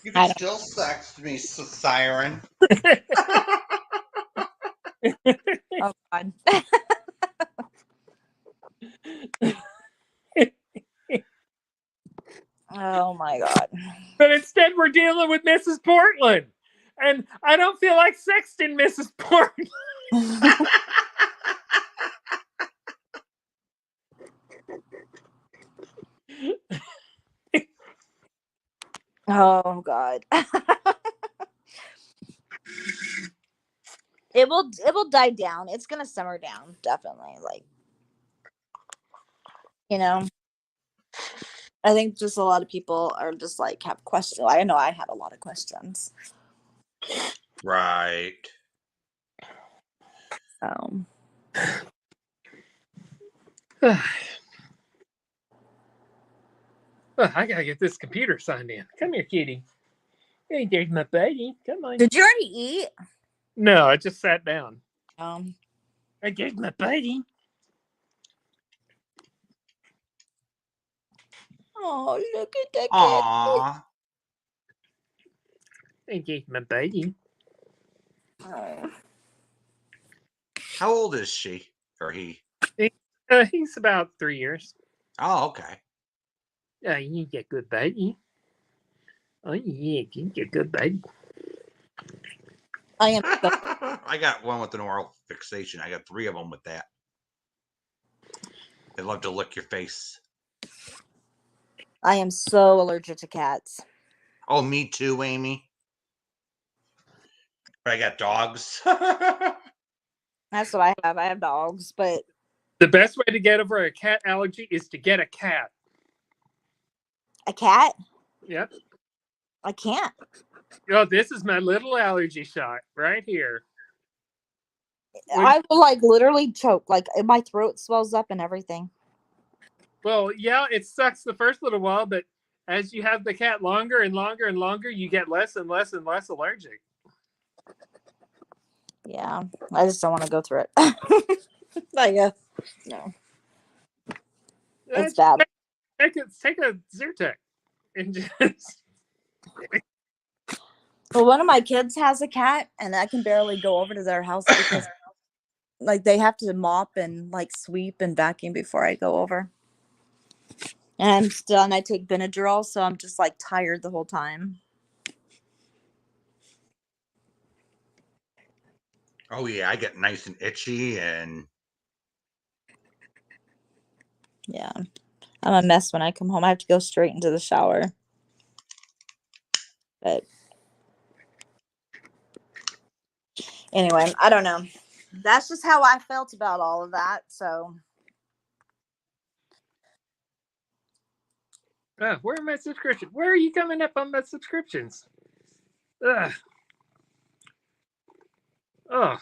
You can still sext me, Siren. Oh, God. Oh, my God. But instead, we're dealing with Mrs. Portland. And I don't feel like sexting Mrs. Portland. Oh God. It will die down. It's gonna simmer down, definitely. Like, you know, I think just a lot of people are just like have questions. I know I had a lot of questions. Right. So I gotta get this computer signed in. Come here, kitty. Hey, there's my buddy. Come on. did you already eat? No, I just sat down. Um, Hey, there's my buddy. oh, look at that kid. Aww. Hey, there's my buddy. Oh. How old is she or he? He's about 3 years. Oh, okay. You get good buddy. Oh yeah, you get good buddy. I am so, I got one with an oral fixation. I got 3 of them with that. They love to lick your face. I am so allergic to cats. Oh, me too, Amy. But I got dogs. That's what I have. I have dogs, but The best way to get over a cat allergy is to get a cat. a cat? Yep. I can't. Oh, this is my little allergy shot right here. I will like literally choke. Like my throat swells up and everything. Well, yeah, it sucks the first little while, but as you have the cat longer and longer and longer, you get less and less and less allergic. Yeah, I just don't want to go through it. Like, no, it's bad. Take a Zyrtec and just. Well, one of my kids has a cat, and I can barely go over to their house because, like, they have to mop and like sweep and vacuum before I go over. And I'm still, and I take Benadryl, so I'm just like tired the whole time. Oh yeah, I get nice and itchy and Yeah, I'm a mess when I come home. I have to go straight into the shower. But anyway, I don't know. That's just how I felt about all of that. So Where are my subscriptions? Where are you coming up on my subscriptions? Oh.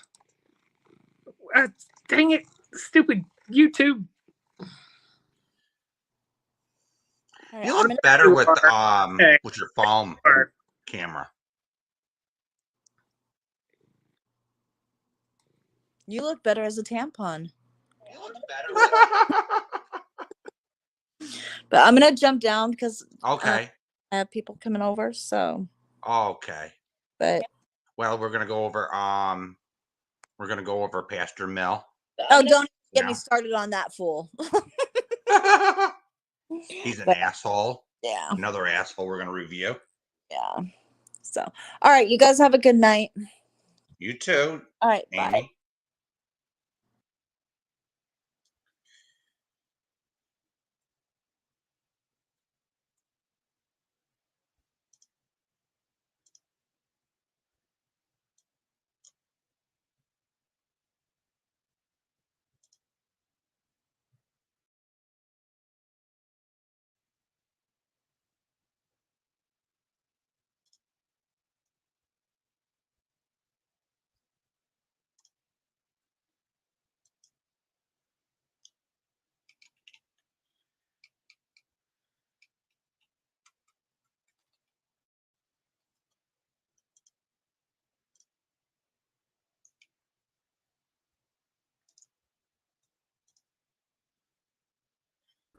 Dang it. Stupid YouTube. you look better with your phone camera. you look better as a tampon. You look better. But I'm gonna jump down because Okay. I have people coming over. So Okay. but Well, we're gonna go over Pastor Mel. oh, don't get No. me started on that fool. He's an But- asshole. Yeah, Another asshole we're gonna review. yeah. So all right, you guys have a good night. You too, All right, bye. Amy.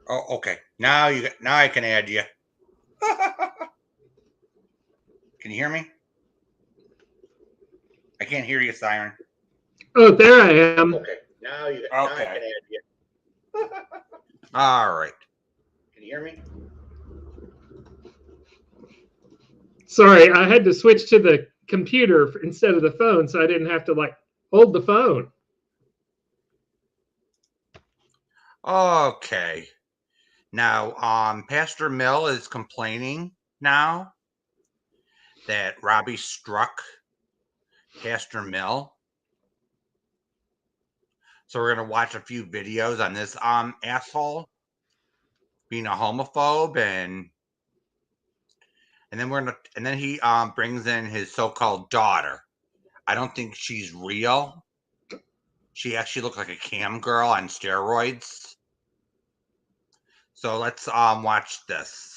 Oh, okay. Now I can add you. Can you hear me? I can't hear you, Siren. Oh, there I am. Okay. Now I can add you. All right. Can you hear me? Sorry, I had to switch to the computer instead of the phone, so I didn't have to like hold the phone. Okay. Now, Pastor Mel is complaining now that Robbie struck Pastor Mel. So we're gonna watch a few videos on this asshole being a homophobe, and then he brings in his so-called daughter. I don't think she's real. She actually looks like a cam girl on steroids. So let's watch this.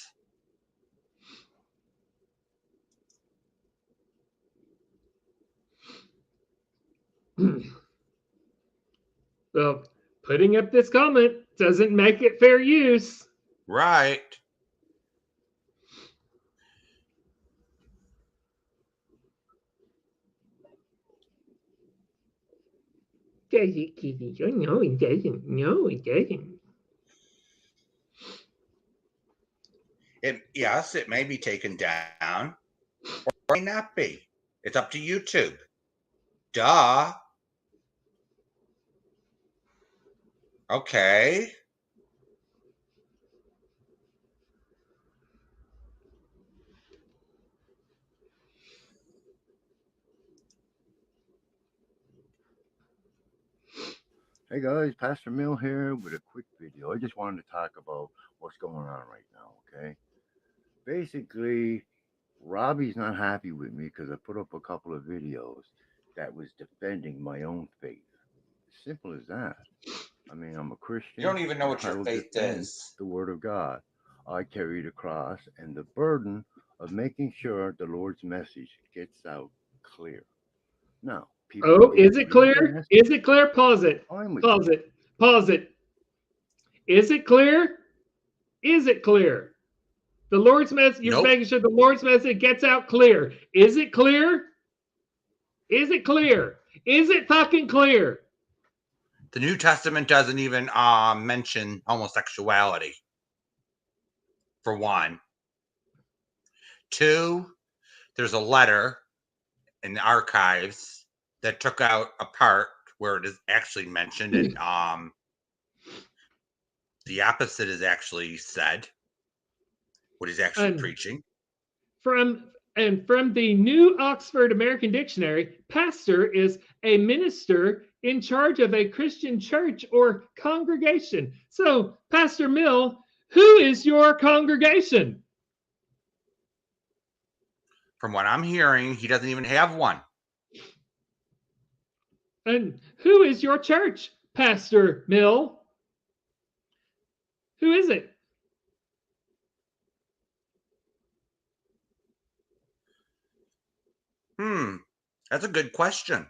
Well, putting up this comment doesn't make it fair use. Right. Does it, Kitty? Oh, no, it doesn't. No, it doesn't. Yes, it may be taken down, or it may not be. It's up to YouTube. Duh. Okay. Hey guys, Pastor Mel here with a quick video. I just wanted to talk about what's going on right now, okay? Basically, Robbie's not happy with me because I put up a couple of videos that was defending my own faith. Simple as that. I mean, I'm a Christian. You don't even know what I your will faith defend is. the Word of God. I carry the cross and the burden of making sure the Lord's message gets out clear. Now, people Oh, is disagree it with clear? the message. Is it clear? Pause it. I'm with Pause you. it. Pause it. Is it clear? Is it clear? The Lord's message, you're Nope. making sure the Lord's message gets out clear. Is it clear? Is it clear? Is it fucking clear? The New Testament doesn't even mention homosexuality, for one. Two, there's a letter in the archives that took out a part where it is actually mentioned, and the opposite is actually said, what he's actually preaching. From the New Oxford American Dictionary, pastor is a minister in charge of a Christian church or congregation. So, Pastor Mill, who is your congregation? From what I'm hearing, he doesn't even have one. And who is your church, Pastor Mill? Who is it? That's a good question.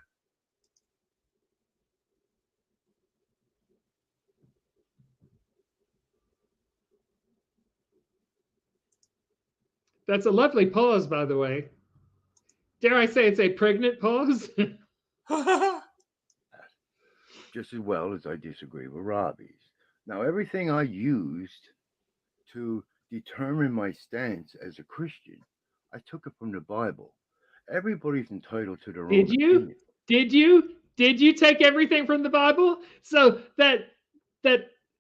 That's a lovely pause, by the way. Dare I say it's a pregnant pause? Just as well as I disagree with Robbie's. Now, everything I used to determine my stance as a Christian, I took it from the Bible. Everybody's entitled to their own opinion. Did you take everything from the Bible? So that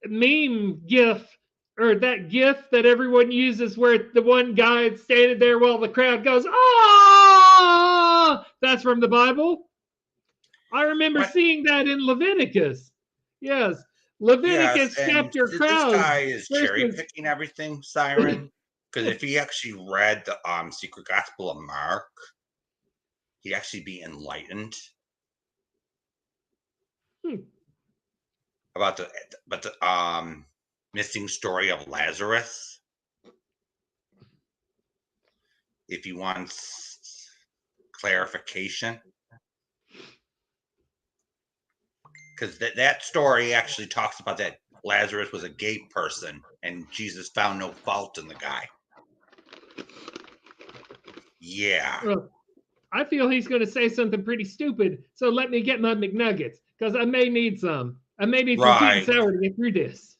meme gif, or that gif that everyone uses where the one guy is standing there while the crowd goes, "Ah!" That's from the Bible. I remember seeing that in Leviticus. Yes. Leviticus chapter this guy is cherry verses. picking everything, Siren. Because if he actually read the Secret Gospel of Mark, he'd actually be enlightened about the missing story of Lazarus. If he wants clarification, because that story actually talks about that Lazarus was a gay person and Jesus found no fault in the guy. Yeah. Well, I feel he's going to say something pretty stupid, so let me get my McNuggets, because I may need some. I may need some sweet and sour to get through this.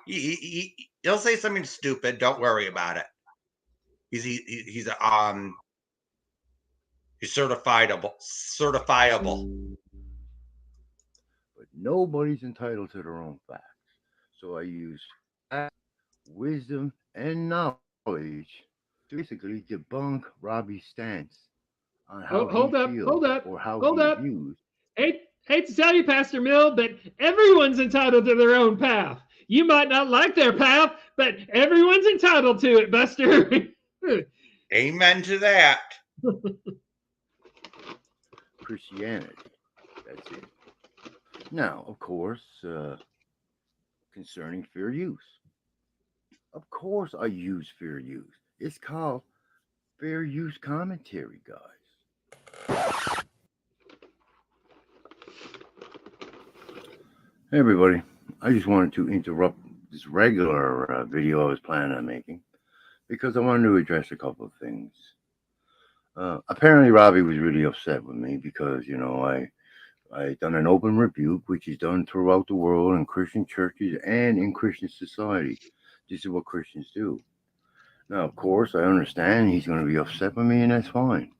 He'll say something stupid. Don't worry about it. He's He's certifiable. But nobody's entitled to their own facts. So I use facts, wisdom, and knowledge to basically debunk Robbie's stance on how Hold he up, feels hold up, or how hold he up. views. Hate to tell you, Pastor Mill, but everyone's entitled to their own path. You might not like their path, but everyone's entitled to it, Buster. Amen to that. Christianity. That's it. Now, of course, concerning fair use. Of course, I use fair use. It's called fair use commentary, guys. Hey, everybody. I just wanted to interrupt this regular video I was planning on making because I wanted to address a couple of things. Apparently, Robbie was really upset with me because, I done an open rebuke, which is done throughout the world in Christian churches and in Christian society. This is what Christians do. Now, of course, I understand he's going to be upset with me, and that's fine.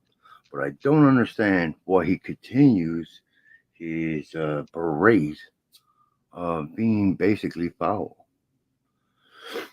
But I don't understand why he continues his berate of being basically foul.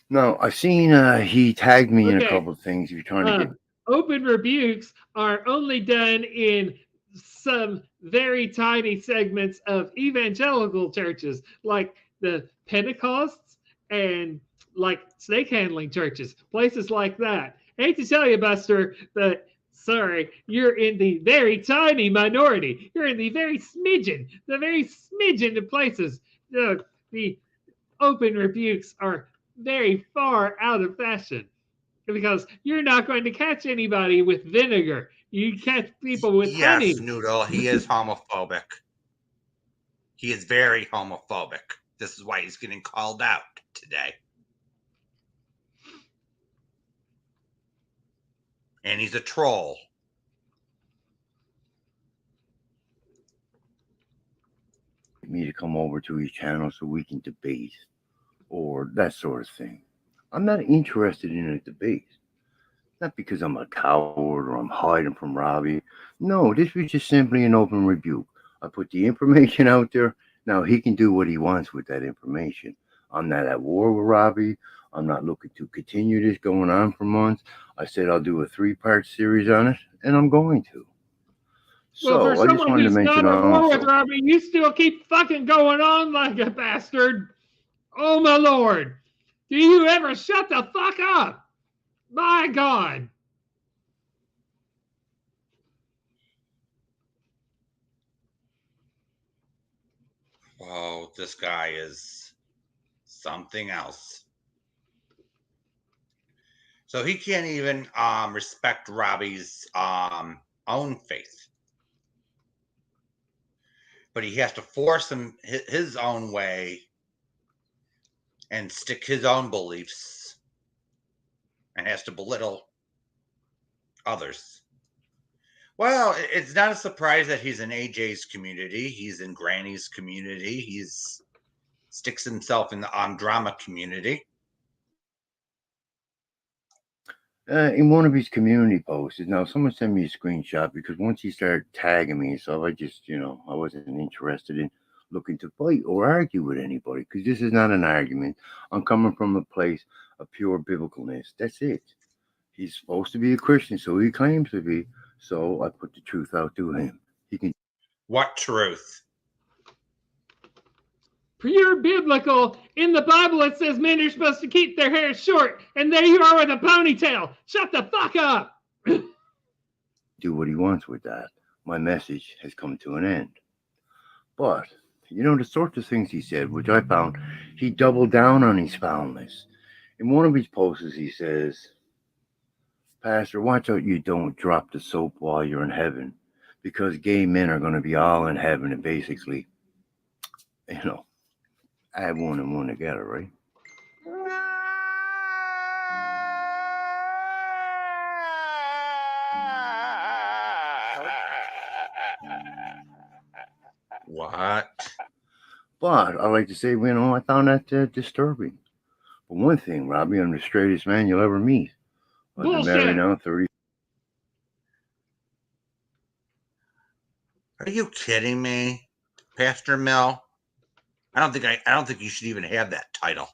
Now, I've seen he tagged me in a couple of things. You're trying to get open rebukes are only done in some very tiny segments of evangelical churches, like the Pentecosts and like snake handling churches, places like that. I hate to tell you, Buster, but sorry, you're in the very tiny minority. You're in the very smidgen of places. The open rebukes are very far out of fashion because you're not going to catch anybody with vinegar. You catch people with honey. Yes, Noodle, he is homophobic. He is very homophobic. This is why he's getting called out today. And he's a troll. me to come over to his channel so we can debate or that sort of thing. I'm not interested in a debate. Not because I'm a coward or I'm hiding from Robbie. No, this was just simply an open rebuke. I put the information out there. Now he can do what he wants with that information. I'm not at war with Robbie. I'm not looking to continue this going on for months. I said I'll do a 3-part series on it, and I'm going to. Well, for So I just someone wanted to who's mention not at war with also. Robbie, you still keep fucking going on like a bastard. Oh my lord. Do you ever shut the fuck up? My God. Oh, this guy is something else. So he can't even respect Robbie's own faith. But he has to force him his own way and stick his own beliefs and has to belittle others. Well, it's not a surprise that he's in AJ's community. He's in Granny's community. He's sticks himself in the drama community. In one of his community posts, now someone sent me a screenshot because once he started tagging me, so I just, I wasn't interested in looking to fight or argue with anybody because this is not an argument. I'm coming from a place of pure biblicalness. That's it. He's supposed to be a Christian, so he claims to be. So I put the truth out to him. He can. What truth? Pure biblical. In the Bible, it says men are supposed to keep their hair short, and there you are with a ponytail. Shut the fuck up. Do what he wants with that. My message has come to an end. But, the sorts of things he said, which I found, he doubled down on his foulness. In one of his posts, he says, Pastor, watch out you don't drop the soap while you're in heaven, because gay men are going to be all in heaven and basically, add one and one together, right? What? But I like to say, I found that disturbing. But one thing, Robbie, I'm the straightest man you'll ever meet. I've been married now 30. Are you kidding me, Pastor Mel? I don't think you should even have that title.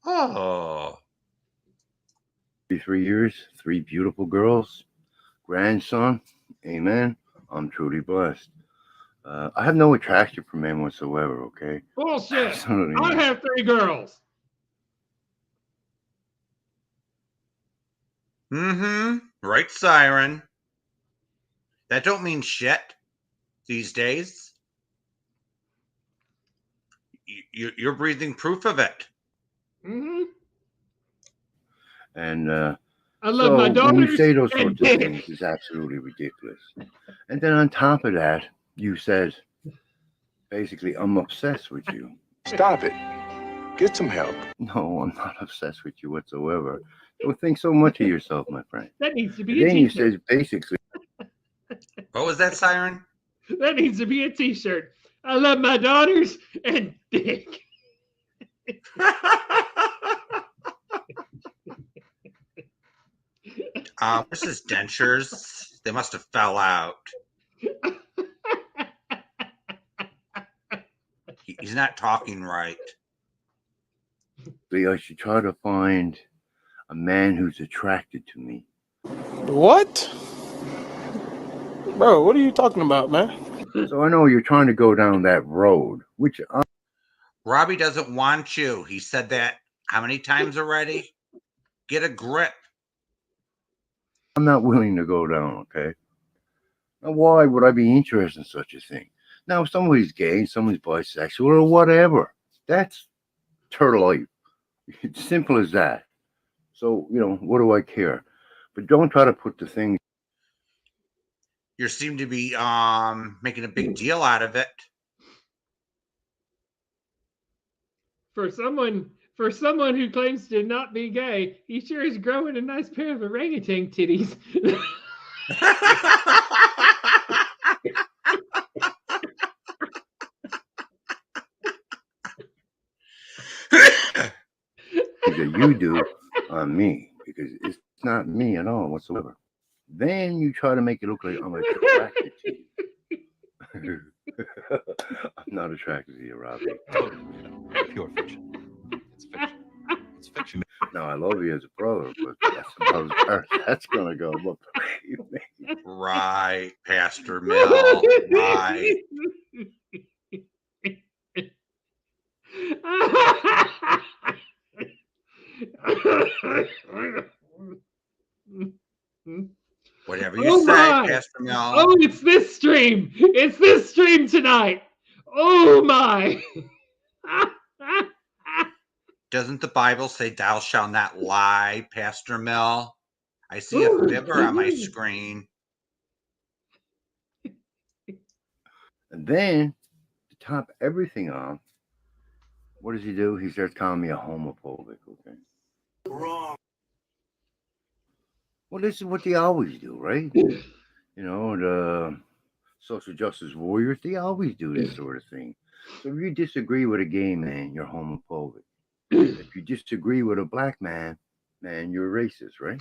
Oh. 3 years, 3 beautiful girls, grandson. Amen. I'm truly blessed. I have no attraction for men whatsoever, okay? Bullshit. Absolutely I not. have 3 girls. Right, Siren. That don't mean shit these days. You're breathing proof of it. Mm-hmm. And I love my so when you daughters say those and sorts of dick. things, it's absolutely ridiculous. And then on top of that, you said, basically, I'm obsessed with you. Stop it. Get some help. No, I'm not obsessed with you whatsoever. Don't think so much of yourself, my friend. That needs to And be a then you t-shirt. said, basically, What was that, Siren? That needs to be a t-shirt. I love my daughters and dick. Where's his dentures? They must have fell out. He's not talking right. I should try to find a man who's attracted to me. What? Bro, what are you talking about, man? So I know you're trying to go down that road, which Robbie doesn't want you. He said that how many times already? Get a grip. I'm not willing to go down, okay? Now, why would I be interested in such a thing? Now, if somebody's gay, somebody's bisexual, or whatever, that's their life. It's simple as that. So, what do I care? But don't try to put the thing. You seem to be making a big deal out of it. For someone who claims to not be gay, he sure is growing a nice pair of orangutan titties. That you do on me, because it's not me at all whatsoever. Then you try to make it look like I'm attracted to you. I'm not attracted to you, Robbie. Pure fiction. It's fiction. It's fiction. No, I love you as a brother, but that's about as far as that's gonna go. Look, Right, Pastor Mel. Right. Whatever you say, Pastor Mel. Oh, it's this stream. It's this stream tonight. Oh my. Doesn't the Bible say thou shalt not lie, Pastor Mel? I see a fibber on my screen. And then, to top everything off, what does he do? He starts calling me a homophobic, okay? Wrong. Well, this is what they always do, right? The social justice warriors, they always do this sort of thing. So if you disagree with a gay man, you're homophobic. If you disagree with a black man, you're racist, right?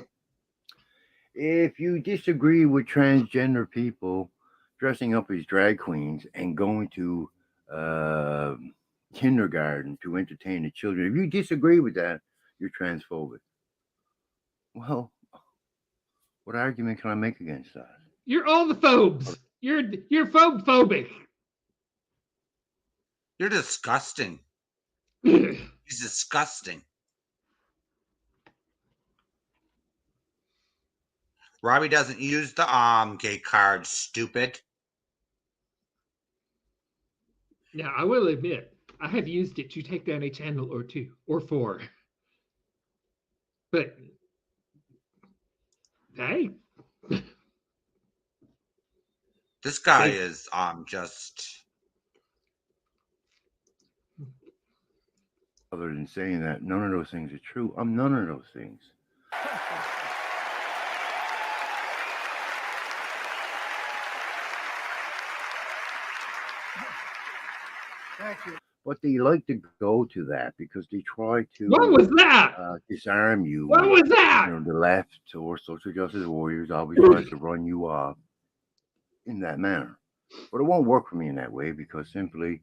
If you disagree with transgender people dressing up as drag queens and going to kindergarten to entertain the children, if you disagree with that, you're transphobic. Well, what argument can I make against that? You're all the phobes. You're phobic. You're disgusting. He's disgusting. Robbie doesn't use the gay card, stupid. Now, I will admit, I have used it to take down a channel or 2 or 4. But hey. This guy is just. Other than saying that none of those things are true, I'm none of those things. Thank you. But they like to go to that because they try What to was that? disarm you. What was that? The left or social justice warriors always tries to run you off in that manner. But it won't work for me in that way because simply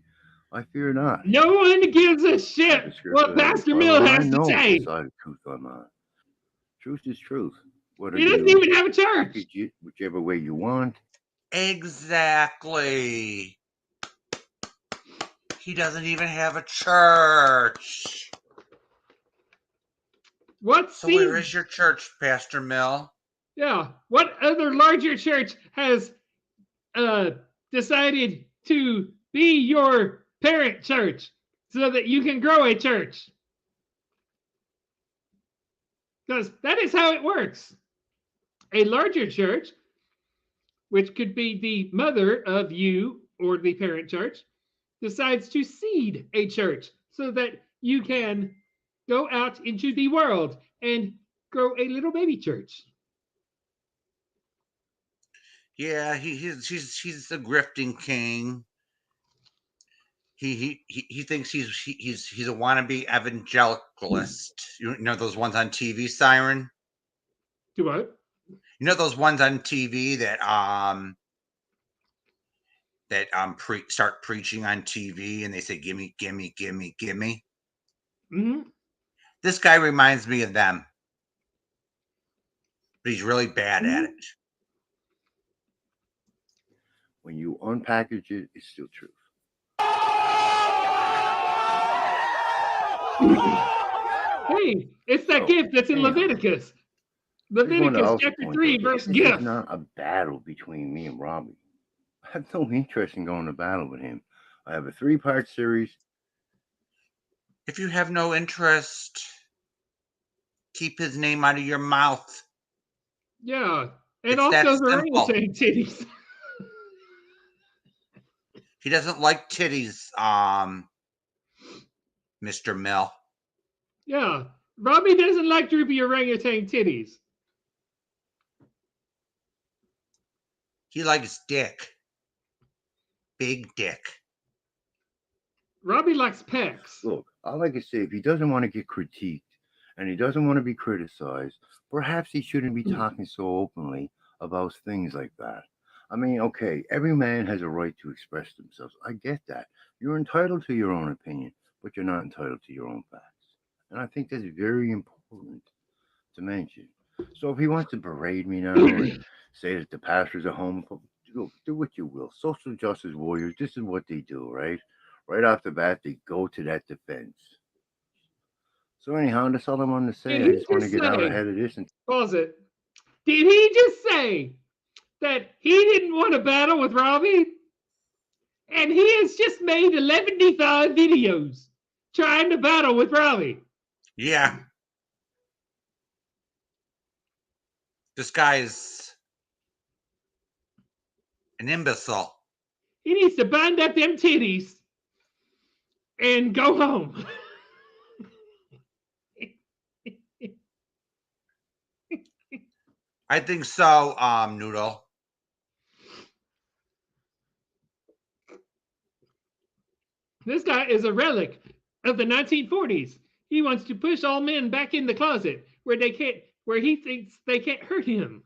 I fear not. No one gives a I have shit a scripture what that I Pastor follow, Mill and I has to know say. the side of truth I'm on. Truth is truth. Whether He doesn't you even have a church. package it whichever way you want. Exactly. He doesn't even have a church. What So where seems is your church, Pastor Mill? Yeah. What other larger church has decided to be your parent church so that you can grow a church? Because that is how it works. A larger church, which could be the mother of you or the parent church, decides to seed a church so that you can go out into the world and grow a little baby church. Yeah, he's the grifting king. He thinks he's a wannabe evangelicalist. You know those ones on TV, Siren? Do what? You know those ones on TV that start preaching on TV and they say gimme, gimme, gimme, gimme. Mm-hmm. This guy reminds me of them. But he's really bad at it. When you unpackage it, it's still truth. Hey, it's that gift that's in Leviticus. Leviticus chapter 3, verse This gift. is not a battle between me and Robbie. I have no interest in going to battle with him. I have a 3-part series. If you have no interest, keep his name out of your mouth. Yeah, and It's also that the simple. orangutan titties. He doesn't like titties, Mr. Mel. Yeah, Robbie doesn't like droopy orangutan titties. He likes dick. Big dick. Robbie likes pecs. Look, all I can say, if he doesn't want to get critiqued and he doesn't want to be criticized, perhaps he shouldn't be talking so openly about things like that. I mean, okay, every man has a right to express themselves. I get that. You're entitled to your own opinion, but you're not entitled to your own facts. And I think that's very important to mention. So if he wants to berate me now and say that the pastor's a homophobe, look, do what you will. Social justice warriors, this is what they do, right? Right off the bat, they go to that defense. So anyhow, that's all I wanted to say. I just want to get out ahead of this. And pause it. Did he just say that he didn't want to battle with Robbie? And he has just made 75 videos trying to battle with Robbie. Yeah. This guy is an imbecile. He needs to bind up them titties and go home. I think so, Noodle. This guy is a relic of the 1940s. He wants to push all men back in the closet where he thinks they can't hurt him.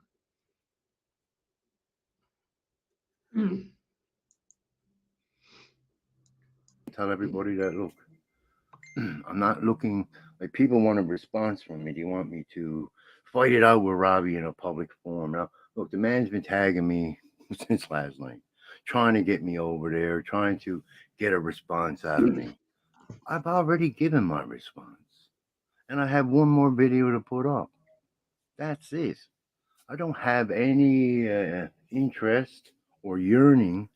tell everybody that, look, I'm not looking like people want a response from me. They want me to fight it out with Robbie in a public forum. Now, look, the man's been tagging me since last night, trying to get me over there, trying to get a response out of me. I've already given my response, and I have one more video to put up. That's it. I don't have any interest or yearning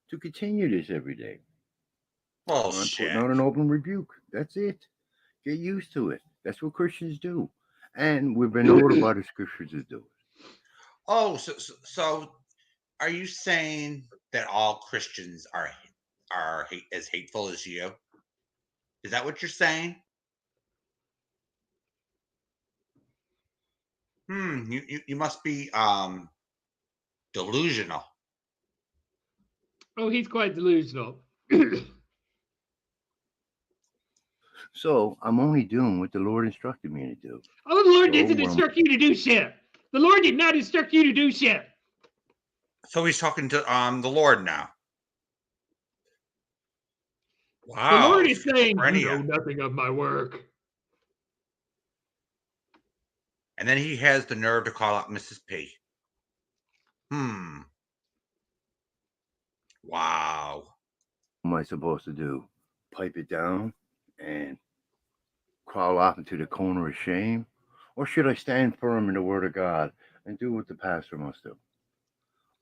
to continue this every day. I'm putting out an open rebuke. That's it. Get used to it. That's what Christians do. And we've been ordered by the scriptures to do it. Oh, so are you saying that all Christians are as hateful as you? Is that what you're saying? You must be delusional. Oh, he's quite delusional. So I'm only doing what the Lord instructed me to do. Oh, the Lord So didn't instruct you to do shit. The Lord did not instruct you to do shit. So he's talking to the Lord now. Wow. The Lord is saying, "You schizophrenia. know nothing of my work." And then he has the nerve to call out Mrs. P. Wow. What am I supposed to do? Pipe it down and crawl off into the corner of shame? Or should I stand firm in the Word of God and do what the pastor must do?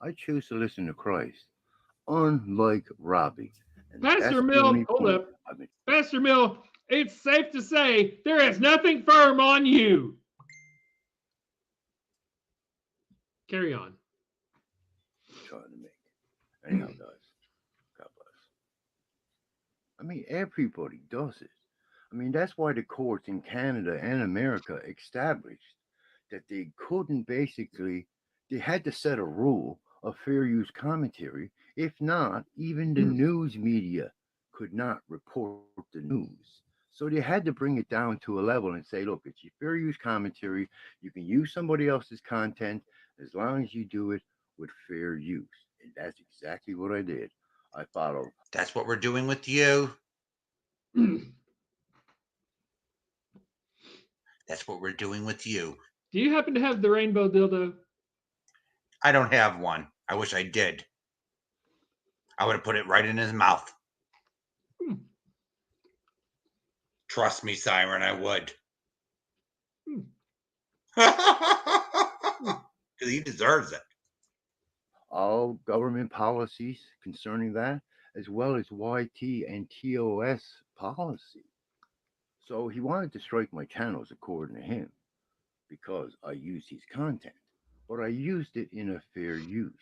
I choose to listen to Christ, unlike Robbie. And Pastor that's the Mel, only hold point up. I mean, Pastor Mel, it's safe to say there is nothing firm on you. Carry on. trying to make. Anyhow, guys, God bless. I mean, everybody does it. I mean, that's why the courts in Canada and America established that they couldn't basically, they had to set a rule of fair use commentary. If not, even the news media could not report the news. So they had to bring it down to a level and say, look, it's your fair use commentary. You can use somebody else's content as long as you do it with fair use. And that's exactly what I did. I followed. That's what we're doing with you. That's what we're doing with you. Do you happen to have the rainbow dildo? I don't have one. I wish I did. I would have put it right in his mouth. Trust me, Siren, I would. Because he deserves it. All government policies concerning that, as well as YT and TOS policy. So he wanted to strike my channels according to him because I used his content, but I used it in a fair use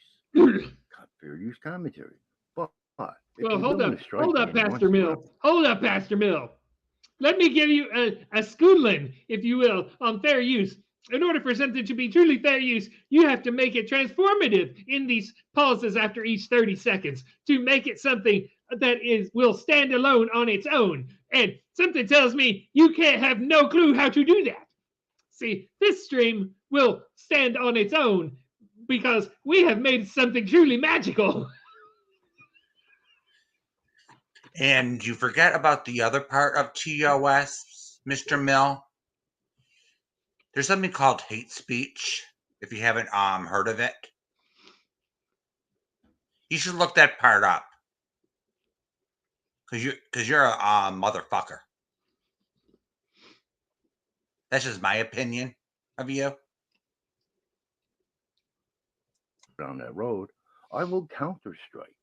commentary. But if Well, he's hold willing up, to strike me and he Pastor wants to Mill. Hold up, Pastor Mill. Let me give you a schooling, if you will, on fair use. In order for something to be truly fair use, you have to make it transformative in these pauses after each 30 seconds to make it something that will stand alone on its own. And something tells me you can't have no clue how to do that. See, this stream will stand on its own because we have made something truly magical. And you forget about the other part of TOS, Mr. Mill. There's something called hate speech. If you haven't heard of it, you should look that part up. Because you're a motherfucker. That's just my opinion of you. down that road, I will counter strike.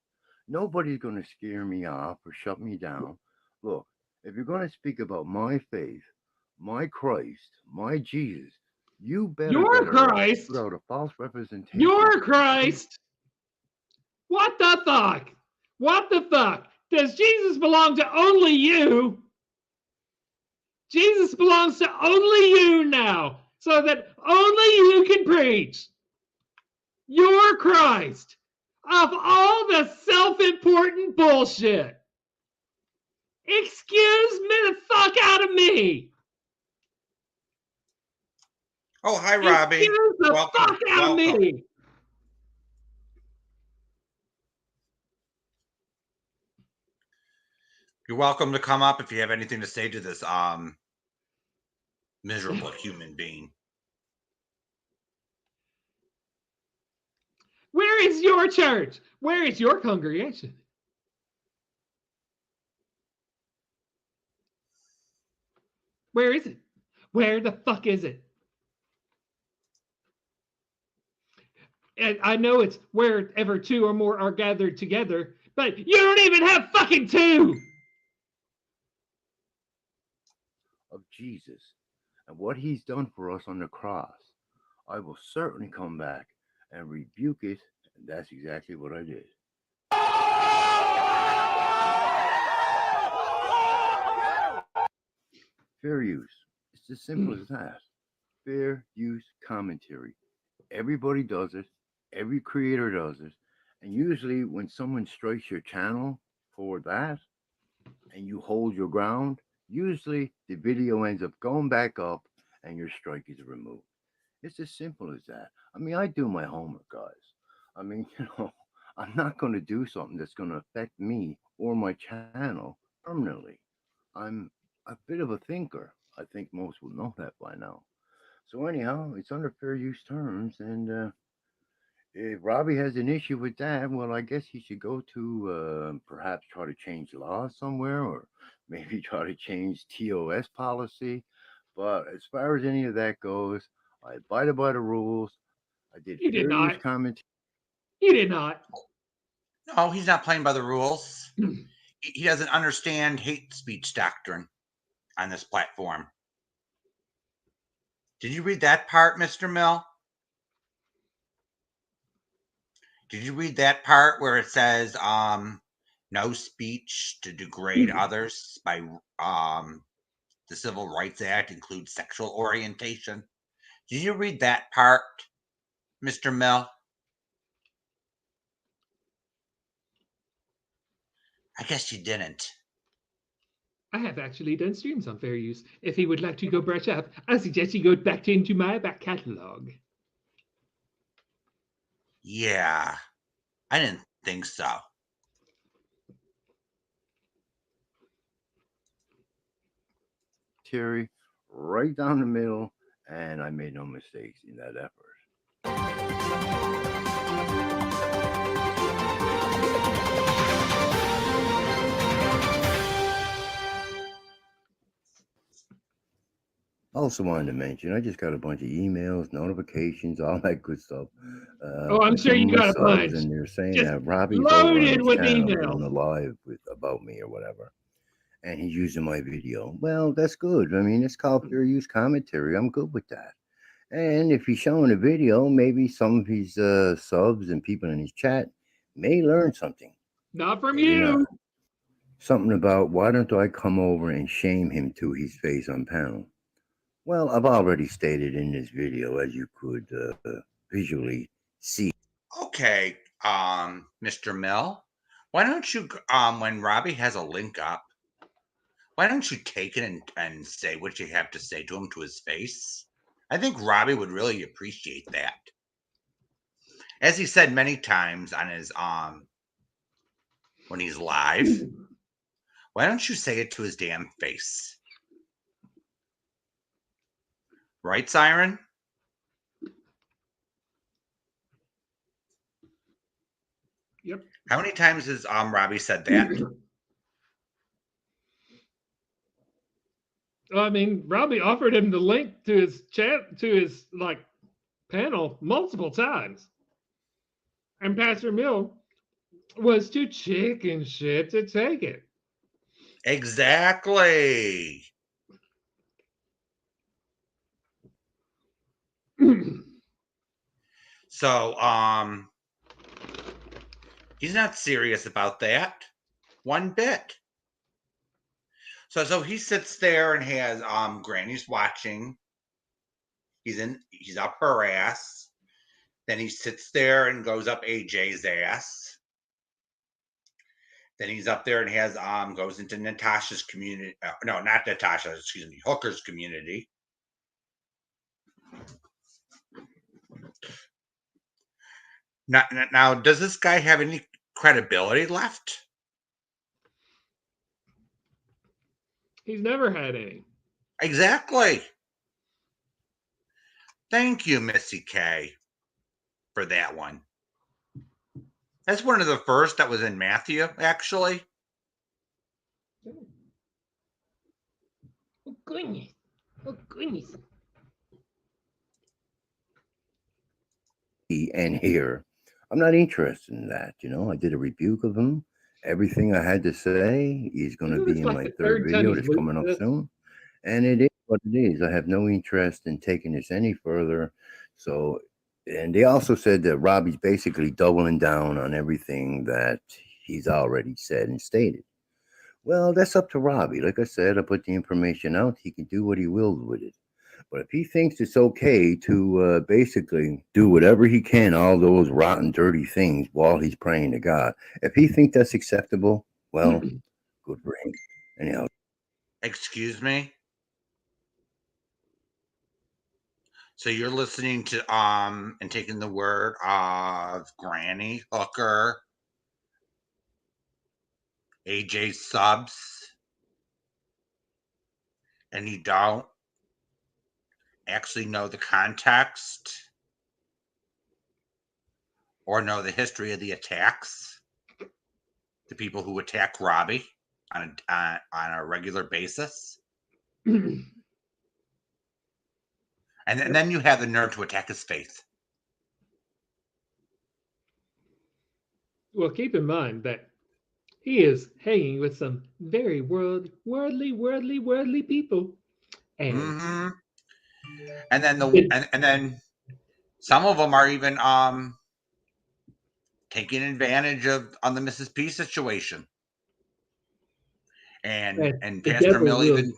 Nobody's going to scare me off or shut me down. Look, if you're going to speak about my faith, my Christ, my Jesus, you better Your Christ, put out a false representation. Your Christ. What the fuck? What the fuck? Does Jesus belong to only you? Jesus belongs to only you now, so that only you can preach. Your Christ. Of all the self-important bullshit. Excuse me the fuck out of me. Oh, hi, Robbie. Excuse the fuck out of me. You're welcome to come up if you have anything to say to this miserable human being. Where is your church? Where is your congregation? Where is it? Where the fuck is it? And I know it's wherever two or more are gathered together, but you don't even have fucking two. Of Jesus and what he's done for us on the cross, I will certainly come back and rebuke it, and that's exactly what I did. Fair use. It's as simple as that. Fair use commentary. Everybody does it. Every creator does it. And usually when someone strikes your channel for that and you hold your ground, Usually, the video ends up going back up and your strike is removed. It's as simple as that. I mean, I do my homework, guys. I mean, I'm not going to do something that's going to affect me or my channel permanently. I'm a bit of a thinker. I think most will know that by now. So anyhow, it's under fair use terms, and if Robbie has an issue with that, well, I guess he should go to perhaps try to change laws somewhere, or maybe try to change TOS policy. But as far as any of that goes, I abided by the rules. I did You did fair use not. comment. You did not. No, he's not playing by the rules. He doesn't understand hate speech doctrine on this platform. Did you read that part, Mr. Mill? Did you read that part where it says no speech to degrade others by the Civil Rights Act includes sexual orientation? Did you read that part, Mr. Mill? I guess you didn't. I have actually done streams on fair use. If he would like to go brush up, I suggest he go back into my back catalog. Yeah, I didn't think so. Terry, right down the middle, and I made no mistakes in that effort. Also wanted to mention, I just got a bunch of emails, notifications, all that good stuff. I'm sure you got a bunch. And they're saying Just that Robbie's over on loaded his with channel emails. doing a live about me or whatever, and he's using my video. Well, that's good. I mean, it's called fair use commentary. I'm good with that. And if he's showing a video, maybe some of his subs and people in his chat may learn something. Not from Maybe you. not. Something about why don't I come over and shame him to his face on panel? Well, I've already stated in this video, as you could visually see. Okay, Mr. Mill, why don't you, when Robbie has a link up, why don't you take it and say what you have to say to him to his face? I think Robbie would really appreciate that. As he said many times on his when he's live, why don't you say it to his damn face? Right, Siren? Yep. How many times has Robbie said that? I mean, Robbie offered him the link to his chat, to his panel multiple times. And Pastor Mill was too chicken shit to take it. Exactly. So, he's not serious about that one bit. So he sits there and has Granny's watching. He's up her ass. Then he sits there and goes up AJ's ass. Then he's up there and has goes into Natasha's community. No, not Natasha. Excuse me, Hooker's community. Now, does this guy have any credibility left? He's never had any. Exactly. Thank you, Missy K, for that one. That's one of the first that was in Matthew, actually. Oh, goodness. Oh, goodness. And here, I'm not interested in that. I did a rebuke of him. Everything I had to say is going to be in my third video that's coming up soon. And it is what it is. I have no interest in taking this any further. So, and they also said that Robbie's basically doubling down on everything that he's already said and stated. Well, that's up to Robbie. Like I said, I put the information out. He can do what he will with it. But if he thinks it's okay to basically do whatever he can, all those rotten, dirty things while he's praying to God, if he thinks that's acceptable, well, good for him. Anyhow. Excuse me? So you're listening to and taking the word of Granny, Hooker, AJ Subs, and you don't actually know the context or know the history of the attacks, the people who attack Robbie on a regular basis, and then you have the nerve to attack his faith. Well, keep in mind that he is hanging with some very worldly people, and Mm-hmm. And then and then some of them are even taking advantage of on the Mrs. P situation. And the Pastor devil Mill will even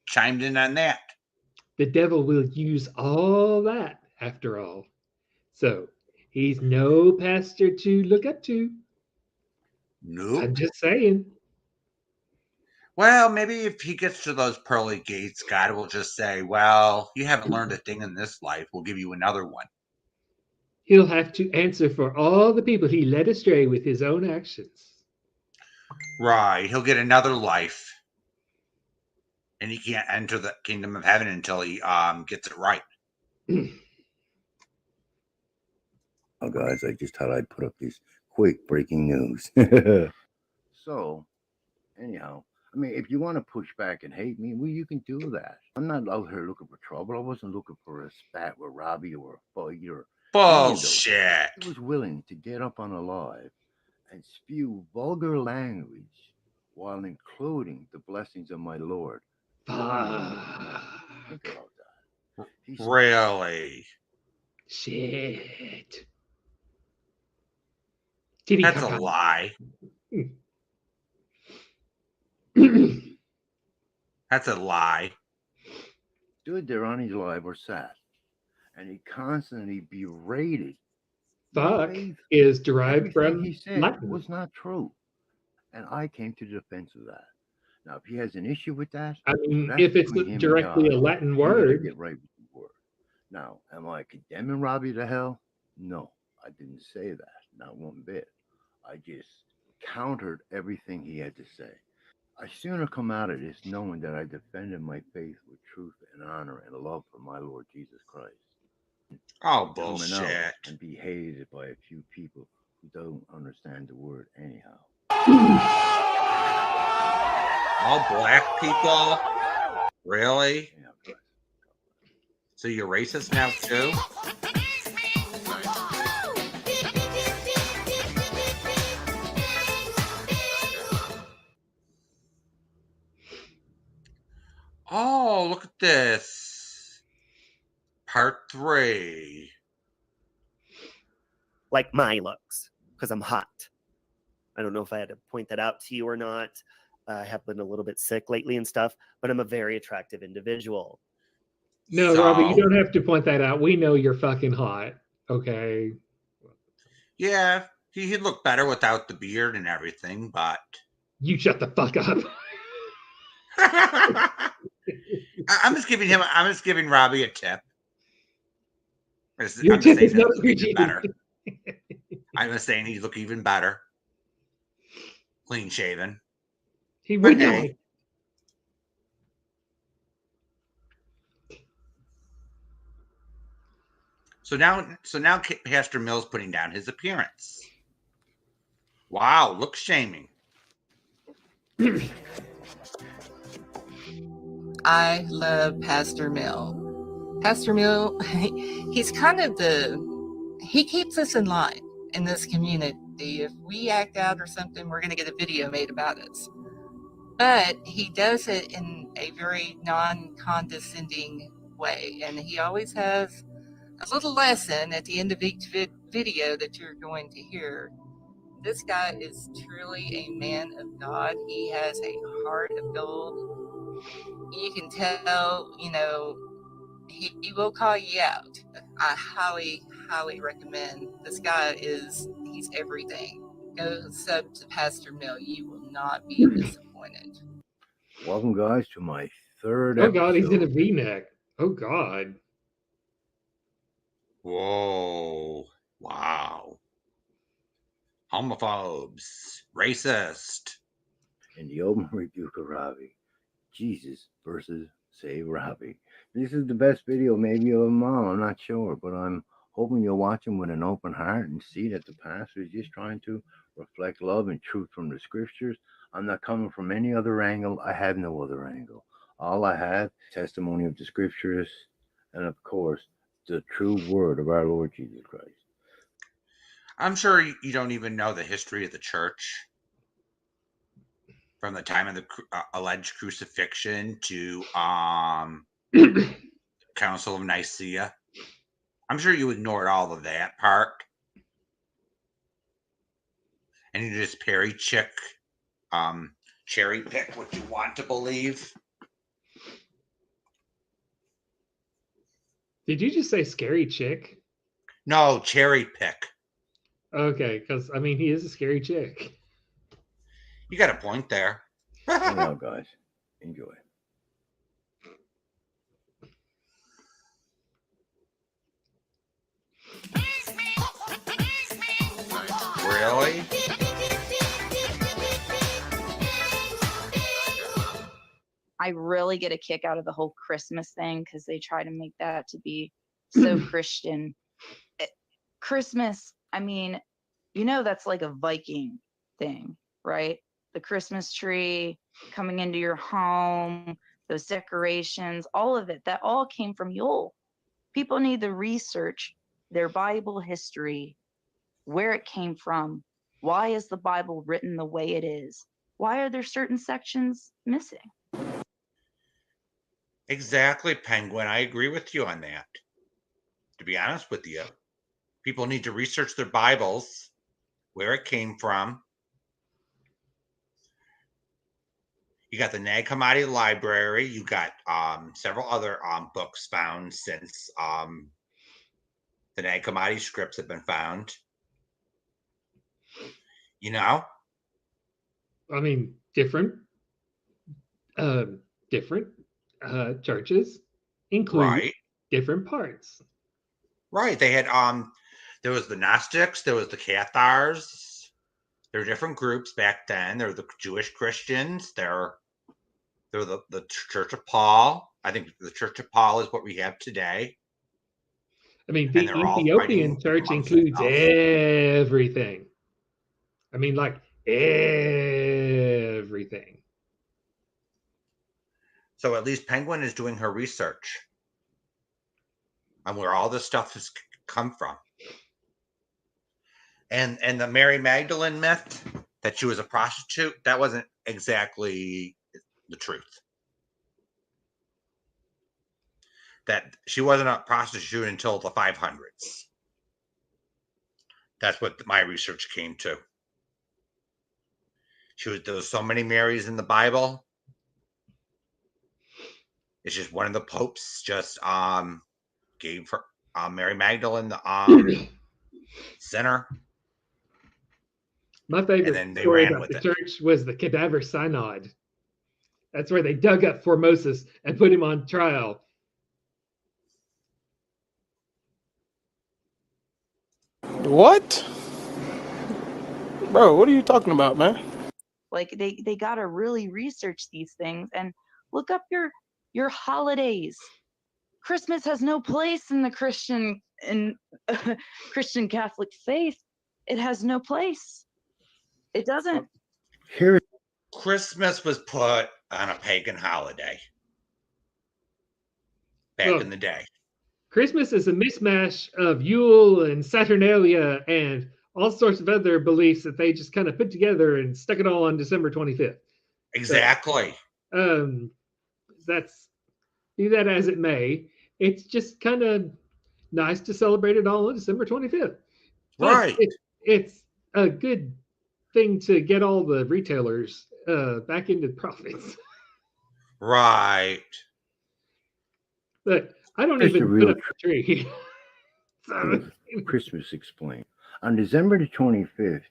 chimed in on that. the devil will use all that after all. So he's no pastor to look up to. Nope. I'm just saying. Well, maybe if he gets to those pearly gates, God will just say, well, you haven't learned a thing in this life. We'll give you another one. He'll have to answer for all the people he led astray with his own actions. Right. He'll get another life. And he can't enter the kingdom of heaven until he gets it right. Oh, guys, I just thought I'd put up this quick breaking news. So, anyhow, I mean, if you want to push back and hate me, well, you can do that. I'm not out here looking for trouble. I wasn't looking for a spat with Robbie or a fight or bullshit. I was willing to get up on a live and spew vulgar language while including the blessings of my Lord. Think about that. Really? Shit. That's a lie. That's a lie. Stood there on his live or sat, and he constantly berated. Fuck is derived Everything from he said Latin. was not true, and I came to the defense of that. Now, if he has an issue with that, I mean, that's if it's between him directly and a God. Latin He better word. get right with the word. Now, am I condemning Robbie to hell? No, I didn't say that, not one bit. I just countered everything he had to say. I sooner come out of this knowing that I defended my faith with truth and honor and love for my Lord Jesus Christ. Oh, Coming out bullshit. and be hated by a few people who don't understand the word anyhow. All black people? Really? Yeah, so you're racist now too? Oh, look at this. Part 3. Like my looks, because I'm hot. I don't know if I had to point that out to you or not. I have been a little bit sick lately and stuff, but I'm a very attractive individual. No, Robbie, you don't have to point that out. We know you're fucking hot. Okay. Yeah, he'd look better without the beard and everything, but you shut the fuck up. I'm just giving Robbie a tip. Your tip is not appreciated. Better. I'm just saying he'd look even better. Clean shaven. He would not. So now Pastor Mill's putting down his appearance. Wow, look shaming. I love Pastor Mel. Pastor Mel, he's kind of he keeps us in line in this community. If we act out or something, we're going to get a video made about us. But he does it in a very non-condescending way. And he always has a little lesson at the end of each video that you're going to hear. This guy is truly a man of God. He has a heart of gold. You can tell, he will call you out. I highly recommend. This guy he's everything. Go sub to Pastor Mel. You will not be disappointed. Welcome, guys, to my third Oh God, he's in a episode. V-neck. Oh God. Whoa. Wow. Homophobes. Racist. In the open rebuke of Robbie. Jesus versus Save Robbie. This is the best video maybe of them all. I'm not sure, but I'm hoping you'll watch him with an open heart and see that the pastor is just trying to reflect love and truth from the scriptures. I'm not coming from any other angle. I have no other angle. All I have is testimony of the scriptures and, of course, the true word of our Lord Jesus Christ. I'm sure you don't even know the history of the church from the time of the alleged crucifixion to Council of Nicaea. I'm sure you ignored all of that part, and you just cherry pick what you want to believe. Did you just say scary chick? No, cherry pick. Okay, because I mean he is a scary chick. You got a point there. Anyhow, guys, enjoy. Really? I really get a kick out of the whole Christmas thing because they try to make that to be so Christian. Christmas, I mean, you know, that's like a Viking thing, right? The Christmas tree coming into your home, those decorations, all of it, that all came from Yule. People need to research their Bible history, where it came from. Why is the Bible written the way it is? Why are there certain sections missing? Exactly, Penguin. I agree with you on that. To be honest with you, people need to research their Bibles, where it came from. You got the Nag Hammadi Library. You got several other books found since the Nag Hammadi scripts have been found. You know? I mean, different churches include Right. different parts. Right. They had there was the Gnostics, there was the Cathars. There were different groups back then. There were the Jewish Christians. There were the Church of Paul. I think the Church of Paul is what we have today. I mean, the And they're all Ethiopian fighting church amongst includes themselves. everything. I mean, like everything. So at least Penguin is doing her research on where all this stuff has come from. And the Mary Magdalene myth that she was a prostitute, that wasn't exactly the truth. That she wasn't a prostitute until the 500s. That's what my research came to. There was so many Marys in the Bible. It's just one of the popes just gave her Mary Magdalene the sinner. My favorite And then they story ran about with the it. church was the Cadaver Synod. That's where they dug up Formosus and put him on trial. What? Bro, what are you talking about, man? Like they got to really research these things and look up your holidays. Christmas has no place in the Christian Catholic faith. It has no place. It doesn't. Here, Christmas was put on a pagan holiday back in the day. Christmas is a mismatch of Yule and Saturnalia and all sorts of other beliefs that they just kind of put together and stuck it all on December 25th. Exactly. That's, be that as it may, it's just kind of nice to celebrate it all on December 25th. Plus, Right. It's a good thing to get all the retailers back into profits. Right. But I don't here's the even real put up a tree. Christmas explained. On December the 25th,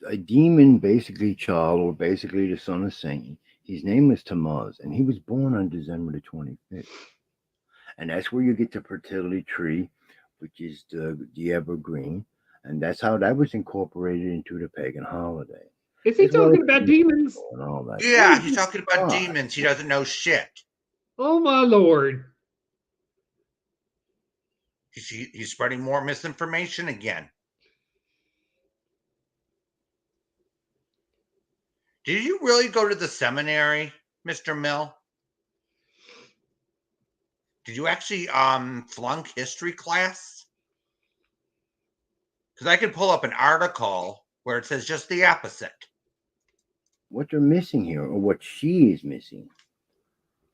a demon, basically child, or basically the son of Satan, His name was Tammuz, and he was born on December the 25th. And that's where you get the fertility tree, which is the evergreen. And that's how that was incorporated into the pagan holiday. Is he As well talking as about demons? and all that. Yeah, he's talking about God. demons. He doesn't know shit. Oh my lord. He's spreading more misinformation again. Did you really go to the seminary, Mr. Mill? Did you actually flunk history class? Because I could pull up an article where it says just the opposite. What you're missing here, or what she is missing.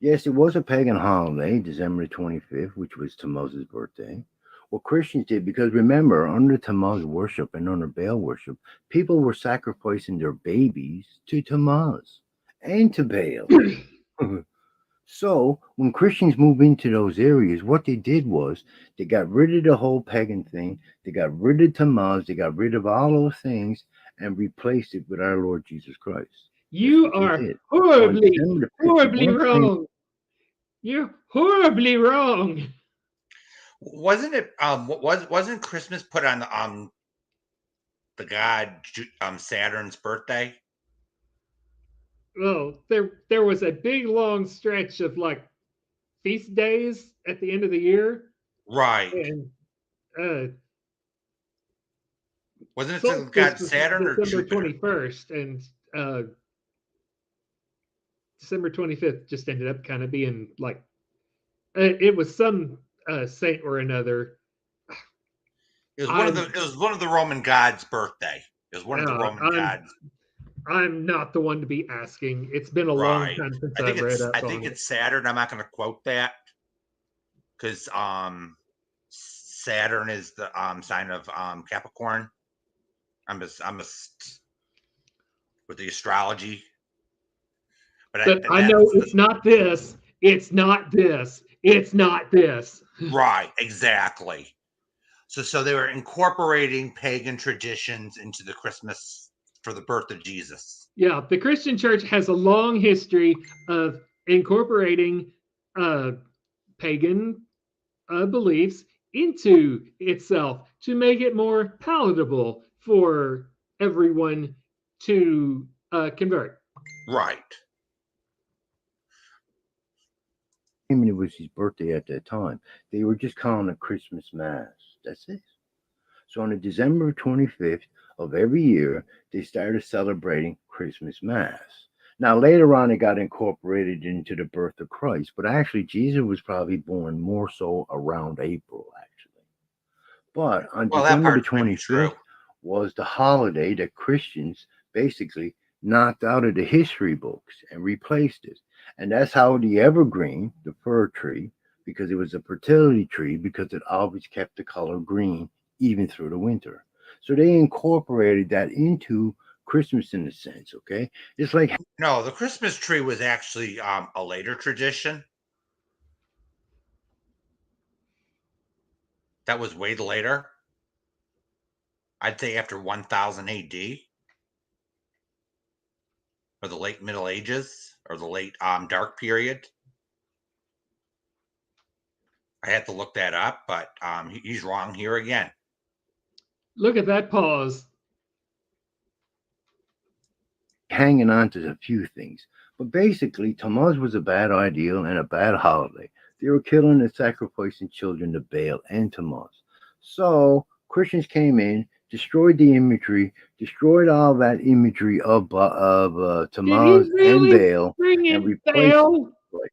Yes, it was a pagan holiday, December 25th, which was Tammuz's birthday. What Christians did, because remember, under Tammuz worship and under Baal worship, people were sacrificing their babies to Tammuz and to Baal. So when Christians moved into those areas, what they did was they got rid of the whole pagan thing. They got rid of Tammuz. They got rid of all those things and replaced it with our Lord Jesus Christ. You are horribly, horribly wrong. You're horribly wrong. Wasn't it? Wasn't Christmas put on the god Saturn's birthday? Well, there was a big long stretch of like feast days at the end of the year, right? And wasn't it the god Saturn or December Jupiter? 21st, and December 25th just ended up kind of being like it was some saint or another. It was one of the Roman gods' birthday. It was one of the Roman gods. I'm not the one to be asking. It's been a long time since I've read up. I think it's Saturn. I'm not going to quote that because Saturn is the sign of Capricorn. I'm a with the astrology. But I know it's not this. It's not this. It's not this. Right, exactly. So they were incorporating pagan traditions into the Christmas for the birth of Jesus. Yeah, the Christian church has a long history of incorporating pagan beliefs into itself to make it more palatable for everyone to convert. Right. I mean, it was his birthday at that time. They were just calling it Christmas Mass. That's it. So on the December 25th of every year, they started celebrating Christmas Mass. Now, later on, it got incorporated into the birth of Christ, but actually, Jesus was probably born more so around April, actually. But on December the 25th was the holiday that Christians basically knocked out of the history books and replaced it. And that's how the evergreen, the fir tree, because it was a fertility tree, because it always kept the color green even through the winter. So they incorporated that into Christmas in a sense, okay? It's like... No, the Christmas tree was actually a later tradition. That was way later. I'd say after 1000 AD. Or the late Middle Ages, or the late Dark Period. I had to look that up, but he's wrong here again. Look at that pause. Hanging on to a few things. But basically, Tammuz was a bad ideal and a bad holiday. They were killing and sacrificing children to Baal and Tammuz. So Christians came in, destroyed the imagery, destroyed all that imagery of Tammuz and Baal, and replaced it. It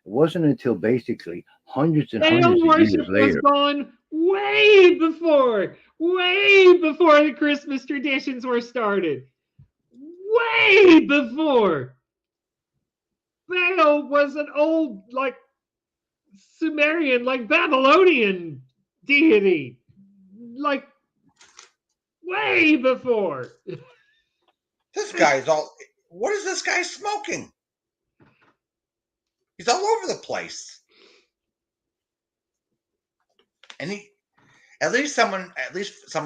wasn't until basically hundreds and hundreds of years later. Was gone way before the Christmas traditions were started. Way before. Baal was an old, like, Sumerian, like, Babylonian deity. Like, way before. This guy's all... What is this guy smoking? He's all over the place. And at least someone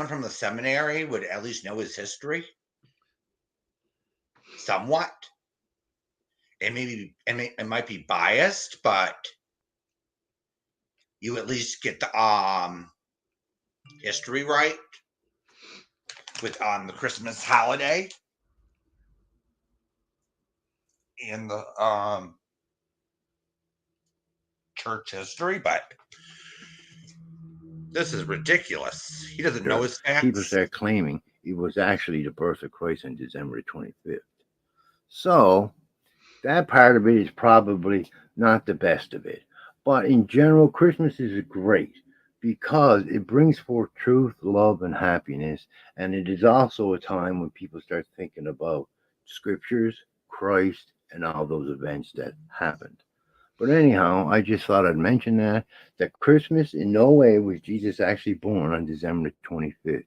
from the seminary would at least know his history. Somewhat. it might be biased, but you at least get the history right with on the Christmas holiday in the church history, but this is ridiculous. He doesn't know his facts. People start claiming it was actually the birth of Christ on December 25th. So that part of it is probably not the best of it. But in general, Christmas is great because it brings forth truth, love, and happiness. And it is also a time when people start thinking about scriptures, Christ, and all those events that happened. But anyhow, I just thought I'd mention that Christmas in no way was Jesus actually born on December 25th.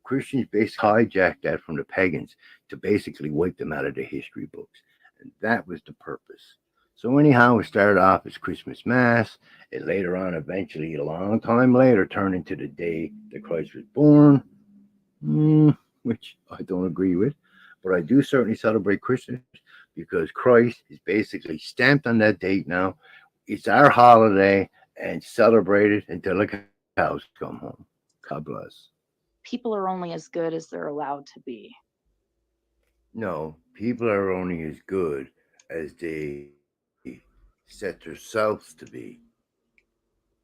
Christians basically hijacked that from the pagans to basically wipe them out of the history books. And that was the purpose. So anyhow, it started off as Christmas Mass. It later on, eventually, a long time later, turned into the day that Christ was born, which I don't agree with. But I do certainly celebrate Christmas because Christ is basically stamped on that date now. It's our holiday and celebrated until the cows come home. God bless. People are only as good as they're allowed to be. No, people are only as good as they set themselves to be.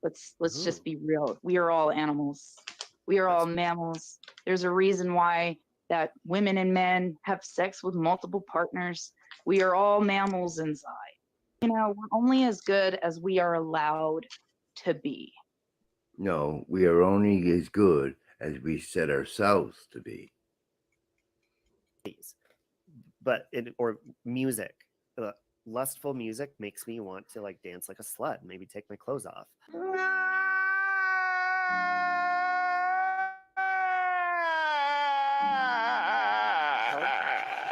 Let's just be real. We are all animals. We are all mammals. There's a reason why that women and men have sex with multiple partners. We are all mammals inside. You know, we're only as good as we are allowed to be. No, we are only as good as we set ourselves to be. But or music, lustful music makes me want to like dance like a slut, maybe take my clothes off.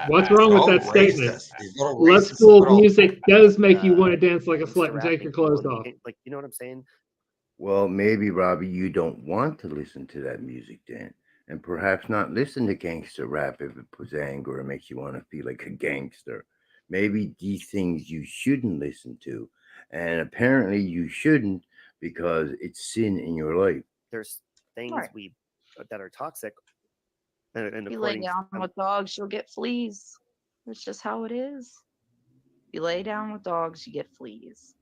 What's wrong with that statement? Lustful music does make you want to dance like a slut and take your clothes off. Like, you know what I'm saying? Well, maybe, Robbie, you don't want to listen to that music then. And perhaps not listen to gangster rap if it puts anger or makes you want to feel like a gangster. Maybe these things you shouldn't listen to. And apparently you shouldn't because it's sin in your life. There's things that are toxic. And if you lay down with dogs, you'll get fleas. That's just how it is. If you lay down with dogs, you get fleas.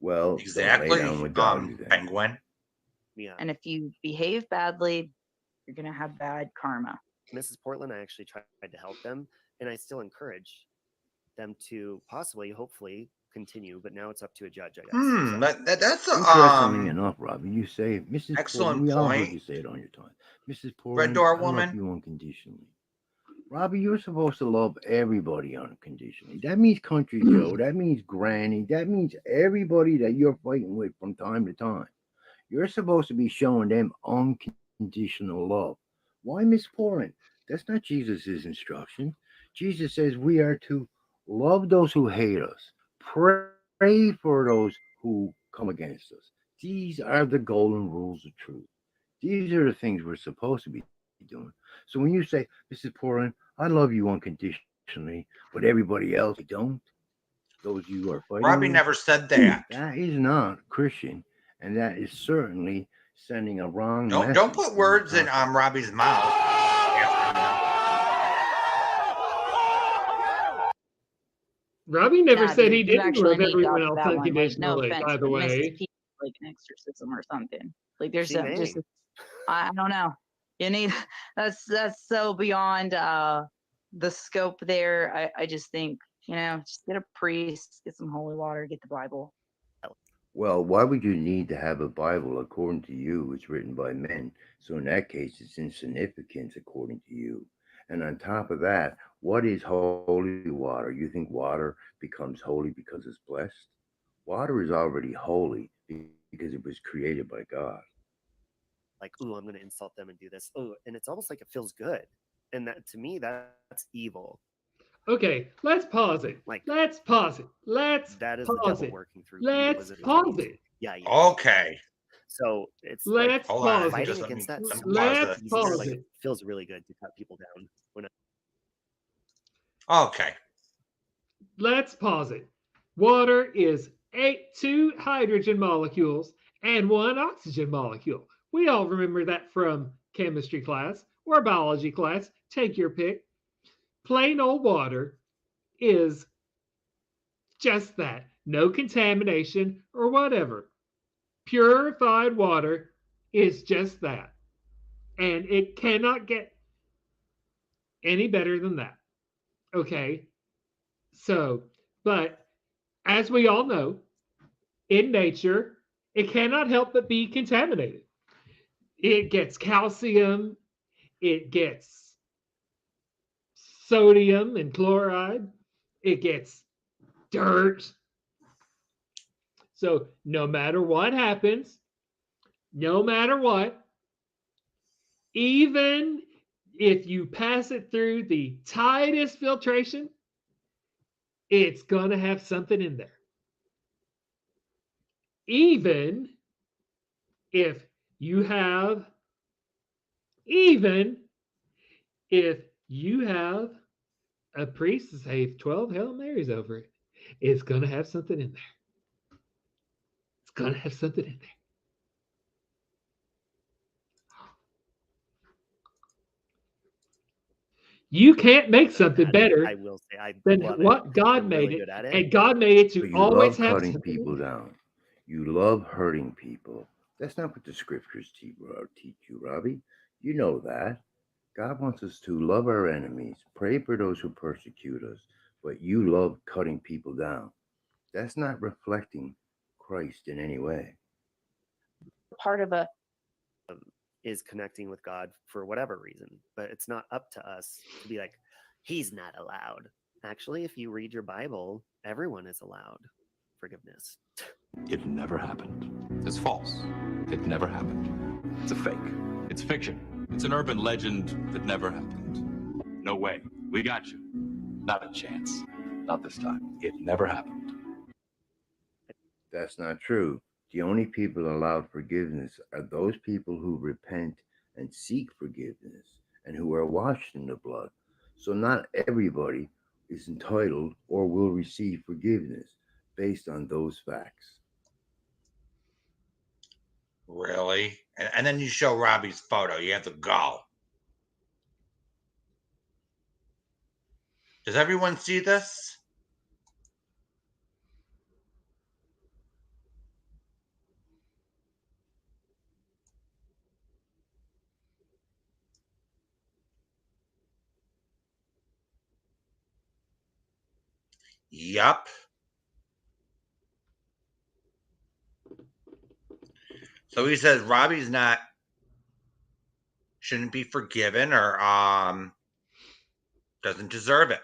Well, exactly. Lay down with dogs, Penguin. Yeah. And if you behave badly, you're going to have bad karma. Mrs. Portland, I actually tried to help them, and I still encourage them to possibly, hopefully, continue. But now it's up to a judge, I guess. That's interestingly enough, Robbie. You say, Mrs. Excellent Portland, we all heard point. you say it on your time. Mrs. Portland, Red Door I Woman. love you unconditionally. Robbie, you're supposed to love everybody unconditionally. That means Country Joe. That means Granny. That means everybody that you're fighting with from time to time. You're supposed to be showing them unconditional love. Why, Miss Portland? That's not Jesus's instruction. Jesus says we are to love those who hate us, pray for those who come against us. These are the golden rules of truth. These are the things we're supposed to be doing. So when you say, Mrs. Portland, I love you unconditionally, but everybody else don't, those you are fighting Robbie with, never said that. That is not Christian, and that is certainly sending a wrong message. Don't put words in Robbie's mouth. Robbie never said he didn't actually love everyone else unconditionally, no offense, by the but way. Mrs. P like an exorcism or something. Like there's I don't know. You need that's so beyond the scope there. I just think, just get a priest, get some holy water, get the Bible. Well, why would you need to have a Bible according to you? It's written by men. So in that case, it's insignificant according to you. And on top of that, what is holy water? You think water becomes holy because it's blessed? Water is already holy because it was created by God. Like, ooh, I'm going to insult them and do this. Oh, and it's almost like it feels good. And that, to me, that's evil. Okay, let's pause it. Let's pause it. That is the devil working through. Let's pause it. Yeah. Okay. So it's let's pause it. Fighting against that. Let's pause it. It feels really good to cut people down. Okay. let's pause it. Water is 2 hydrogen molecules and 1 oxygen molecule. We all remember that from chemistry class or biology class. Take your pick. Plain old water is just that. No contamination or whatever. Purified water is just that. And it cannot get any better than that. Okay? So, but as we all know, in nature, it cannot help but be contaminated. It gets calcium, it gets sodium and chloride, it gets dirt. So, no matter what happens, no matter what, even if you pass it through the tightest filtration, it's going to have something in there. Even if you have a priest to say 12 Hail Marys over it, it's going to have something in there. It's going to have something in there. You can't make something better I will say than what God made it, and God made it to So you always love have cutting something. people down. You love hurting people. That's not what the scriptures teach you, Robbie. You know that. God wants us to love our enemies, pray for those who persecute us, but you love cutting people down. That's not reflecting Christ in any way. Part of a is connecting with God for whatever reason, but it's not up to us to be like, he's not allowed. Actually, if you read your Bible, everyone is allowed forgiveness. It never happened. It's false. It never happened. It's a fake. It's fiction. It's an urban legend that never happened. No way. We got you. Not a chance. Not this time. It never happened. That's not true. The only people allowed forgiveness are those people who repent and seek forgiveness and who are washed in the blood. So not everybody is entitled or will receive forgiveness based on those facts. Really? And then you show Robbie's photo. You have to go. Does everyone see this? Yup. So he says Robbie's shouldn't be forgiven or doesn't deserve it.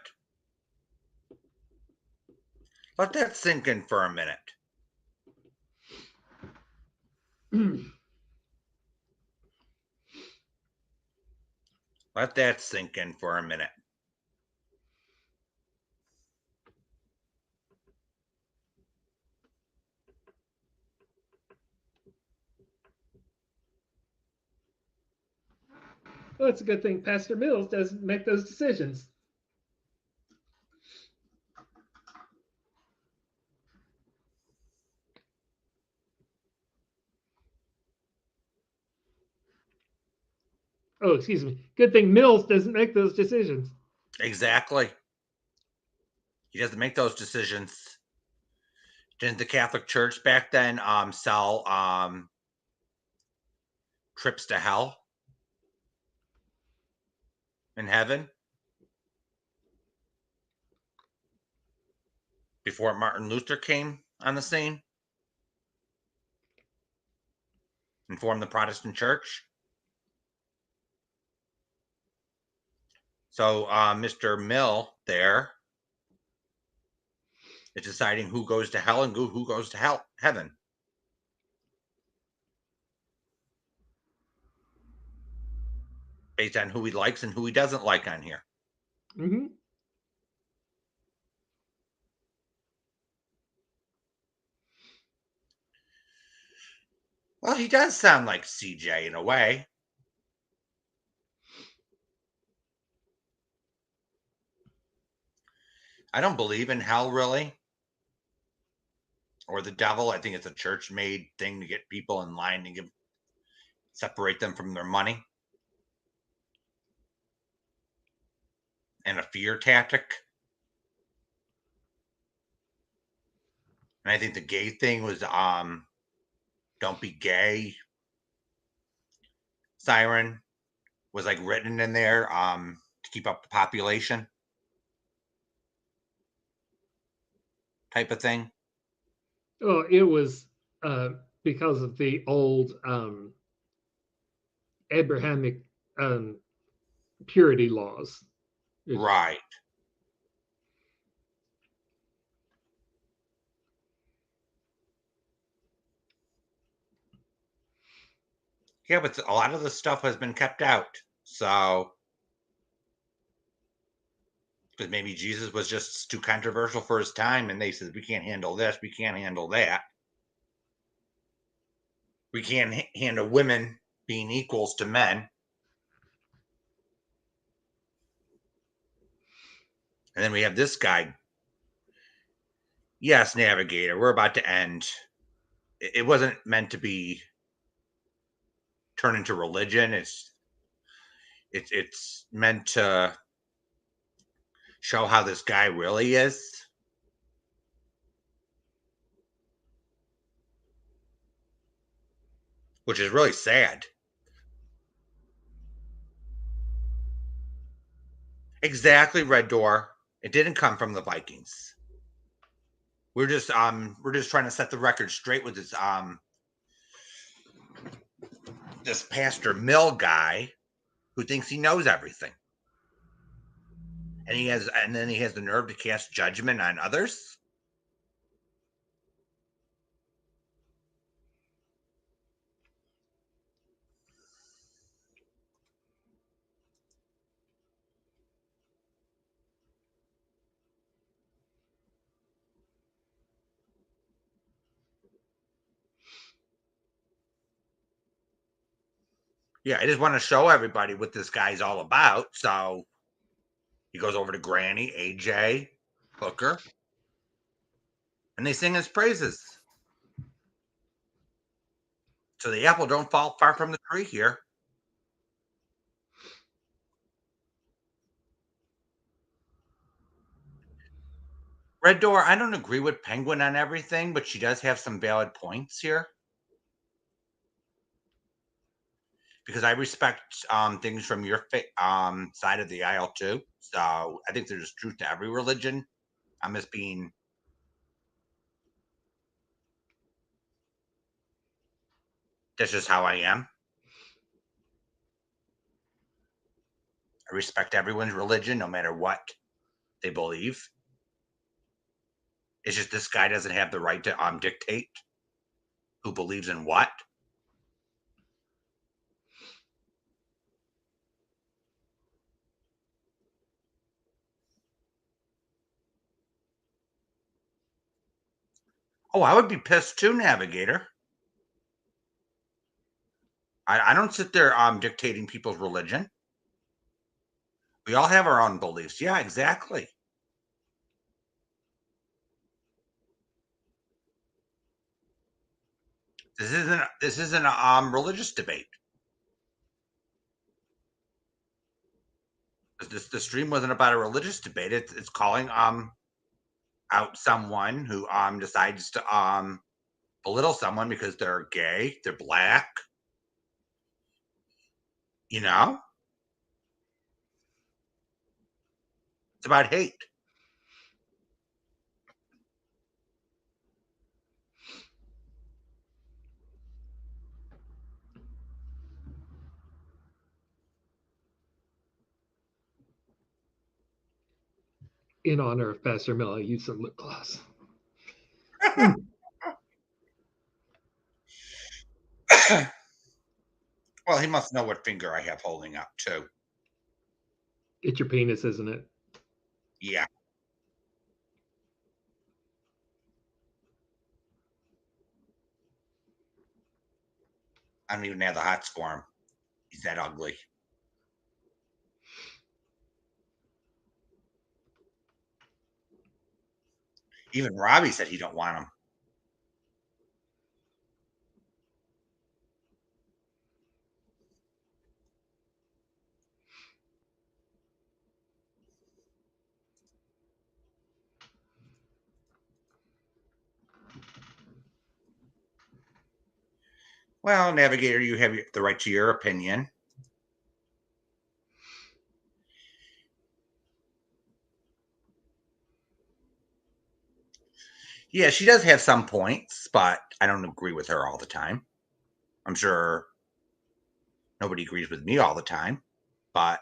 Let that sink in for a minute. Let that sink in for a minute. Well, it's a good thing Pastor Mills doesn't make those decisions. Oh, excuse me. Good thing Mills doesn't make those decisions. Exactly. He doesn't make those decisions. Didn't the Catholic Church back then sell trips to hell in heaven before Martin Luther came on the scene and formed the Protestant Church? So Mr. Mill there is deciding who goes to hell and who goes to heaven. Based on who he likes and who he doesn't like on here. Mm-hmm. Well, he does sound like CJ in a way. I don't believe in hell really, or the devil. I think it's a church-made thing to get people in line to separate them from their money, and a fear tactic. And I think the gay thing was don't be gay siren was like written in there to keep up the population type of thing. Oh, it was because of the old Abrahamic purity laws. Right. Yeah, but a lot of the stuff has been kept out. So, because maybe Jesus was just too controversial for his time, and they said, we can't handle this, we can't handle that. We can't handle women being equals to men. And then we have this guy. Yes, Navigator, we're about to end. It wasn't meant to be turned into religion. It's meant to show how this guy really is. Which is really sad. Exactly, Red Door. It didn't come from the Vikings. We're just trying to set the record straight with this Pastor Mel guy who thinks he knows everything. And then he has the nerve to cast judgment on others. Yeah, I just want to show everybody what this guy's all about. So he goes over to Granny, AJ, Hooker, and they sing his praises. So the apple don't fall far from the tree here. Red Door, I don't agree with Penguin on everything, but she does have some valid points here. Because I respect things from your side of the aisle too. So I think there's truth to every religion. I'm just being that's just how I am. I respect everyone's religion, no matter what they believe. It's just this guy doesn't have the right to dictate who believes in what. Oh, I would be pissed too, Navigator. I don't sit there dictating people's religion. We all have our own beliefs. Yeah, exactly. This isn't a religious debate. The stream wasn't about a religious debate. It's calling out someone who decides to belittle someone because they're gay, they're black. You know? It's about hate. In honor of Pastor Mel, I used some lip gloss. Well, he must know what finger I have holding up too. It's your penis, isn't it? Yeah. I don't even have the hots for him. He's that ugly. Even Robbie said he don't want him. Well, Navigator, you have the right to your opinion. Yeah, she does have some points, but I don't agree with her all the time. I'm sure nobody agrees with me all the time, but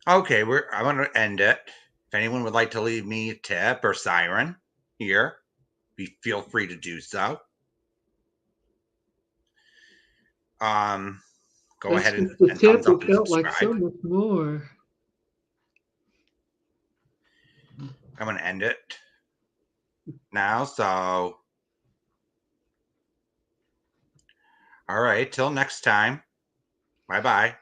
okay, I'm going to end it. If anyone would like to leave me a tip or siren here, feel free to do so. Go That's ahead and just the tip. thumbs up It and felt like so subscribe. much more. I'm going to end it now. So, all right, till next time. Bye-bye.